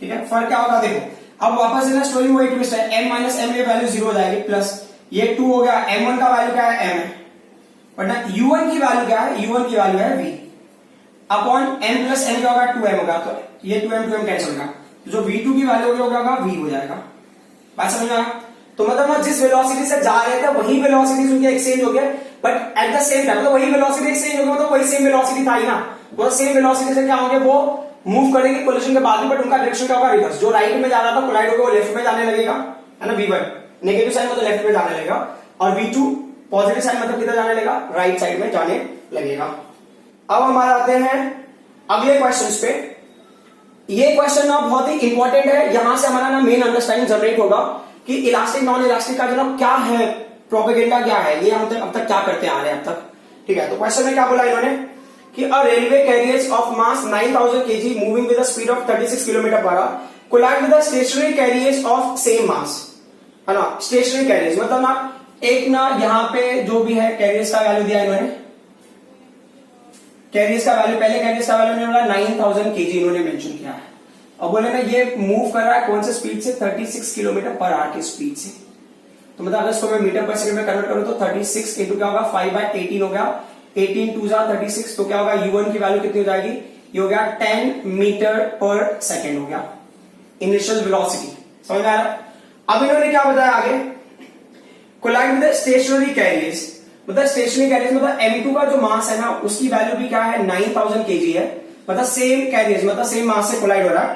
S1: ठीक है। फर्क क्या होगा? देखो अब वापस से ना स्टोरी वही ट्विस्ट है, M माइनस M ये वैल्यू 0 हो जाएगी, प्लस ये 2 हो गया, M1 का वैल्यू क्या है? M है, बट ना U1 की वैल्यू क्या है? U1 की वैल्यू है V, upon M plus M क्या होगा? 2M होगा, तो ये 2M कैंसिल होगा, जो V2 की वैल्यू होगा V हो जाएगा। बात समझ में आया? तो मतलब ना जिस वेलोसिटी से जा रहे थे वही वेलोसिटी उनके एक्सचेंज हो गए, but at the same time, मतलब वही वेलोसिटी एक्सचेंज हो गया, मतलब वही सेम वेलोसिटी था ही ना, वो सेम वेलोसिटी से क्या होंगे? वो मूव करेंगे कोलिजन के बाद में, बट उनका डायरेक्शन क्या होगा? रिवर्स। जो राइट में जा रहा था कोलाइड होगा वो लेफ्ट में जाने लगेगा, है ना, V1 नेगेटिव साइड मतलब लेफ्ट में जाने लगेगा, और V2 पॉजिटिव साइड मतलब किधर जाने लगेगा? राइट साइड में जाने लगेगा। अब हमारे आते हैं अगले क्वेश्चन पे। ये क्वेश्चन ना बहुत ही इंपॉर्टेंट है, यहां से हमारा ना मेन अंडरस्टैंडिंग जनरेट होगा कि इलास्टिक नॉन इलास्टिक का जो ना क्या है, प्रोपेगेंडा क्या है, ये हम अब तक क्या करते आ रहे हैं अब तक, ठीक है, तो क्वेश्चन में क्या बोला इन्होंने कि a railway carriers of mass 9000 kg moving with the speed of 36 kilometre per hour collide with the stationary carriers of same mass, है ना। स्टेशनरी कैरियर्स मतलब ना एक ना यहाँ पे जो भी है कैरियर्स का वैल्यू दिया इन्होंने, कैरियर्स का वैल्यू, पहले कैरियर्स का वैल्यू बोला 9000 kg इन्होंने मेंशन किया है, और बोले ना ये मूव कर रहा है कौन से स्पीड से, 36 किलोमीटर पर आवर की स्पीड से। तो मतलब अगर इसको मैं मीटर पर सेकंड में कन्वर्ट करूं तो 36 इंटू क्या होगा 5/18 हो गया, 18 2 जा 36, तो क्या होगा U1 की वैल्यू कितनी हो जाएगी, ये हो गया 10 मीटर पर सेकेंड हो गया इनिशियल वेलोसिटी। समझ में आ रहा। अब इन्होंने क्या बताया आगे, कोलाइड विद स्टेशनरी कैरियर्स, मतलब स्टेशनरी कैरियर्स मतलब M2 का जो मास है ना उसकी वैल्यू भी क्या है 9000 kg है, मतलब सेम कैरियर्स मतलब सेम मास से कोलाइड हो रहा है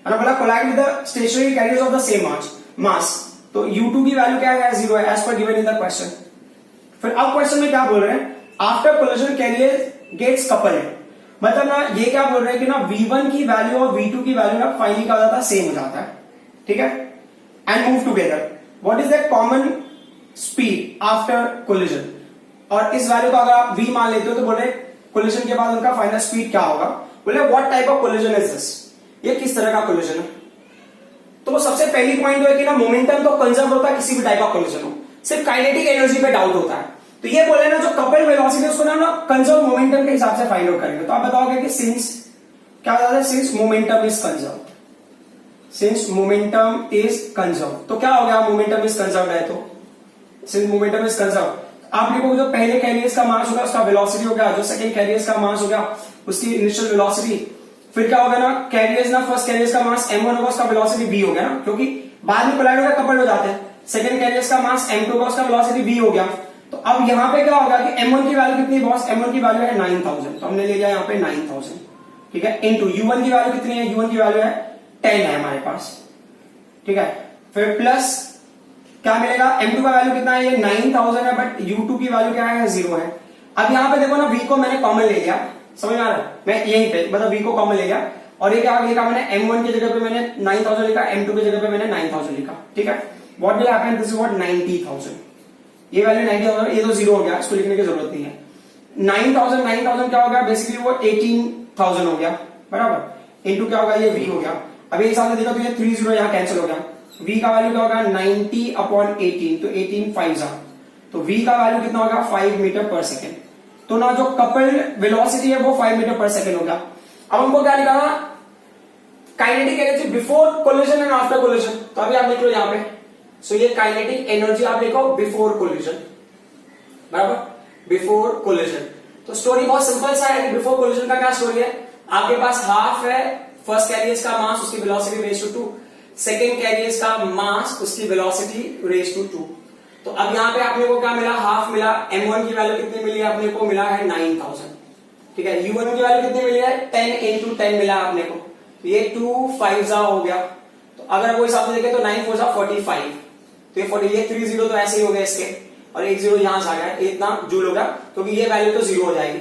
S1: ना। बोला collide with the stationary carriers of the same mass, तो U2 की वैल्यू क्या है 0 है as per given in the question. फिर अब क्वेश्चन में क्या बोल रहे हैं, after collision carrier gets coupled, मतलब ना ये क्या बोल रहे हैं कि ना V1 की वैल्यू और V2 की वैल्यू ना फाइनली क्या हो जाता है, सेम हो जाता है, ठीक है, and move together. What is the common speed after collision, और इस वैल्यू को अगर आप V मान लेते हो तो बोले कोलिजन के बाद उनका फाइनल स्पीड क्या होगा। बोले what type of collision is this, ये किस तरह का कोलिजन है। तो सबसे पहली पॉइंट है कि ना मोमेंटम तो कंजर्व होता है किसी भी टाइप ऑफ कोलिजन हो, सिर्फ काइनेटिक एनर्जी पे डाउट होता है। तो ये बोले ना जो कपल्ड वेलोसिटी उसको ना कंजर्व मोमेंटम के हिसाब से फाइंड आउट करेंगे। तो आप बताओगे कि सिंस क्या होता है, since momentum is conserve, since momentum is conserve, तो क्या हो गया मोमेंटम इज कंजर्व है, तो सिंस मोमेंटम इज कंजर्व आप देखो जो पहले कैरियर्स का मास होगा उसका वेलोसिटी हो गया, जो सेकंड कैरियर्स का मास हो गया उसकी इनिशियल वेलोसिटी, फिर क्या होगा ना कैरियर्स ना फर्स्ट कैरियर्स का मास M1 होगा उसका वेलोसिटी V हो गया ना, क्योंकि बाद में कोलाइड होकर कपल्ड हो जाते हैं। सेकंड कैरियर्स का मास M2 होगा उसका वेलोसिटी V हो गया। तो अब यहां पे क्या होगा कि M1 की वैल्यू कितनी है बॉस, M1 की वैल्यू है 9000, तो हमने ले लिया यहाँ पे 9000, ठीक है, इनटू U1 की वैल्यू कितनी है, U1 की वैल्यू है 10 है हमारे पास, ठीक है, फिर प्लस क्या मिलेगा, M2 का वैल्यू कितना है, ये 9000 है, बट U2 की वैल्यू क्या है 0 है। अब यहाँ पे देखो ना V को मैंने कॉमन ले लिया, समझ में आ रहा है, मैं यहीं पे मतलब V को कॉमन ले लिया, और ये क्या लिखा मैंने M1 की जगह पे मैंने 9000 लिखा, M2 की जगह पे मैंने 9000 लिखा, ठीक है। What will happen, this is what 90000, ये वैल्यू 90000, ये तो 0 हो गया, इसको लिखने की जरूरत नहीं है। 9000 क्या हो गया, बेसिकली वो 18000 हो गया, बराबर, इनटू क्या होगा ये V हो गया। अब ये हिसाब से देखा तो ये 30 यहाँ कैंसिल हो गया, V का वैल्यू क्या होगा 90/18, तो 18 5 जा, तो V का वैल्यू कितना होगा 5 मीटर पर सेकेंड। तो ना जो कपल्ड वेलोसिटी है वो 5 मीटर पर सेकेंड होगा। अब हमको क्या निकालना, kinetic energy before collision and after collision, तो अभी आप लिख लो यहाँ पे, सो ये काइनेटिक एनर्जी आप लिखो बिफोर कोलिजन, बराबर, बिफोर कोलिजन। तो स्टोरी बहुत सिंपल सा है कि बिफोर कोलिजन का क्या स्टोरी है, आपके पास हाफ है फर्स्ट कैरियर्स का मास, उसकी वेलोसिटी रेज टू 2, सेकेंड कैरियर्स का मास उसकी वेलोसिटी रेज टू 2। तो अब यहाँ पे आपने को क्या मिला, हाफ मिला, M1 की वैल्यू कितनी मिली आपने को, मिला है 9000, ठीक है, U1 की वैल्यू कितनी मिली है 10 इंटू 10 मिला आपने को, तो ये 2 5 जा हो गया। तो अगर वो हिसाब से देखें तो 9 4 जा 45, तो ये 40, ये 30 तो ऐसे ही हो गए इसके, और एक 0 यहां से आ गया, इतना जूल होगा, क्योंकि ये वैल्यू तो 0 हो जाएगी,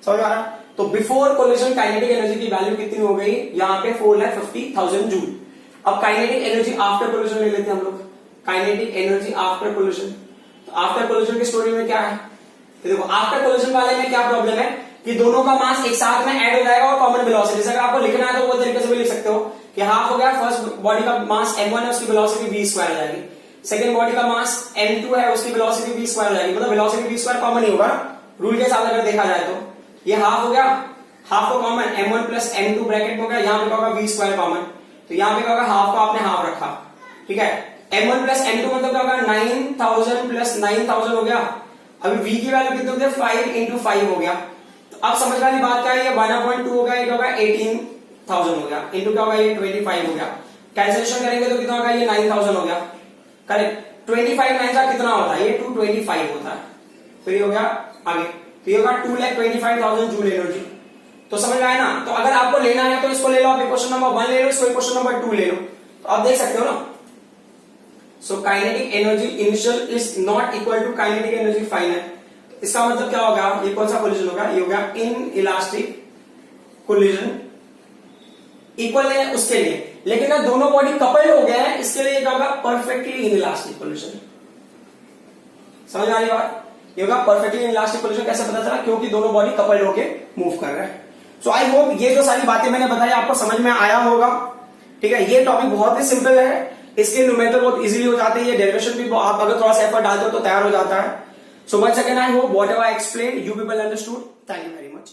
S1: समझ आ रहा। तो बिफोर कोलिजन काइनेटिक एनर्जी की वैल्यू कितनी हो गई, यहाँ पे 4,50,000 जूल। अब काइनेटिक एनर्जी आफ्टर कोलिजन ले लेते हैं हम लोग, काइनेटिक एनर्जी आफ्टर कोलिजन। तो आफ्टर कोलिजन की स्टोरी में क्या है, तो देखो आफ्टर कोलिजन वाले में क्या प्रॉब्लम है कि दोनों का मास एक साथ में ऐड हो जाएगा और कॉमन वेलोसिटी, अगर आपको लिखना है तो वो तरीके से भी लिख सकते हो कि हाफ हो गया फर्स्ट बॉडी का मास M1 है उसकी वेलोसिटी v² हो जाएगी, सेकंड बॉडी का मास M2 है उसकी वेलोसिटी v² हो जाएगी, मतलब वेलोसिटी v² कॉमन ही होगा रूल के हिसाब से अगर देखा जाए तो। ये हाफ हो गया, हाफ को common M1 plus M2 bracket हो गया, यहाँ पे होगा v² कॉमन, तो यहाँ पे होगा हाफ को आपने हाफ रखा, ठीक है, M1 प्लस M2 मतलब क्या होगा 9000 प्लस 9000 हो गया। अभी V की वैल्यू कितनी होती है 5 इंटू 5 हो गया। तो अब समझ वाली बात क्या है, ये 1/2 हो गया, ये होगा 18000 हो गया, इंटू क्या होगा ये 25 हो गया, कैंसिलेशन करेंगे तो कितना होगा ये 9000 हो गया, करेक्ट। 25 9 का कितना होता है, ये 225 होता है, तो ये हो गया आगे, तो ये होगा 2,25,000 जूल एनर्जी। तो समझ में आया ना। तो अगर आपको लेना है तो इसको ले लो, आप क्वेश्चन नंबर 1 ले लो, इसको क्वेश्चन नंबर 2 ले लो, तो आप देख सकते हो ना। So kinetic energy initial is not equal to kinetic energy final. इसका मतलब क्या होगा, ये कौन सा कोलिजन होगा, ये होगा इन इलास्टिक कोलिजन, इक्वल है उसके लिए, लेकिन ना दोनों बॉडी कपल्ड हो गए हैं, इसके लिए क्या होगा परफेक्टली इन इलास्टिक कोलिजन। समझ आ रही बात। ये होगा परफेक्टली इनइलास्टिक कोलिजन। कैसे पता चला? क्योंकि दोनों बॉडी कपल्ड होके मूव कर रहे हैं। सो आई होप ये जो सारी बातें मैंने बताई आपको समझ में आया होगा। ठीक है, ये टॉपिक बहुत ही सिंपल है, इसके न्यूमेरिकल बहुत इजीली हो जाते हैं, ये डेरिवेशन भी आप अगर थोड़ा सा एफर्ट डालते हो तो तैयार हो जाता है। So once again I hope whatever I explain you people understood. Thank you very much.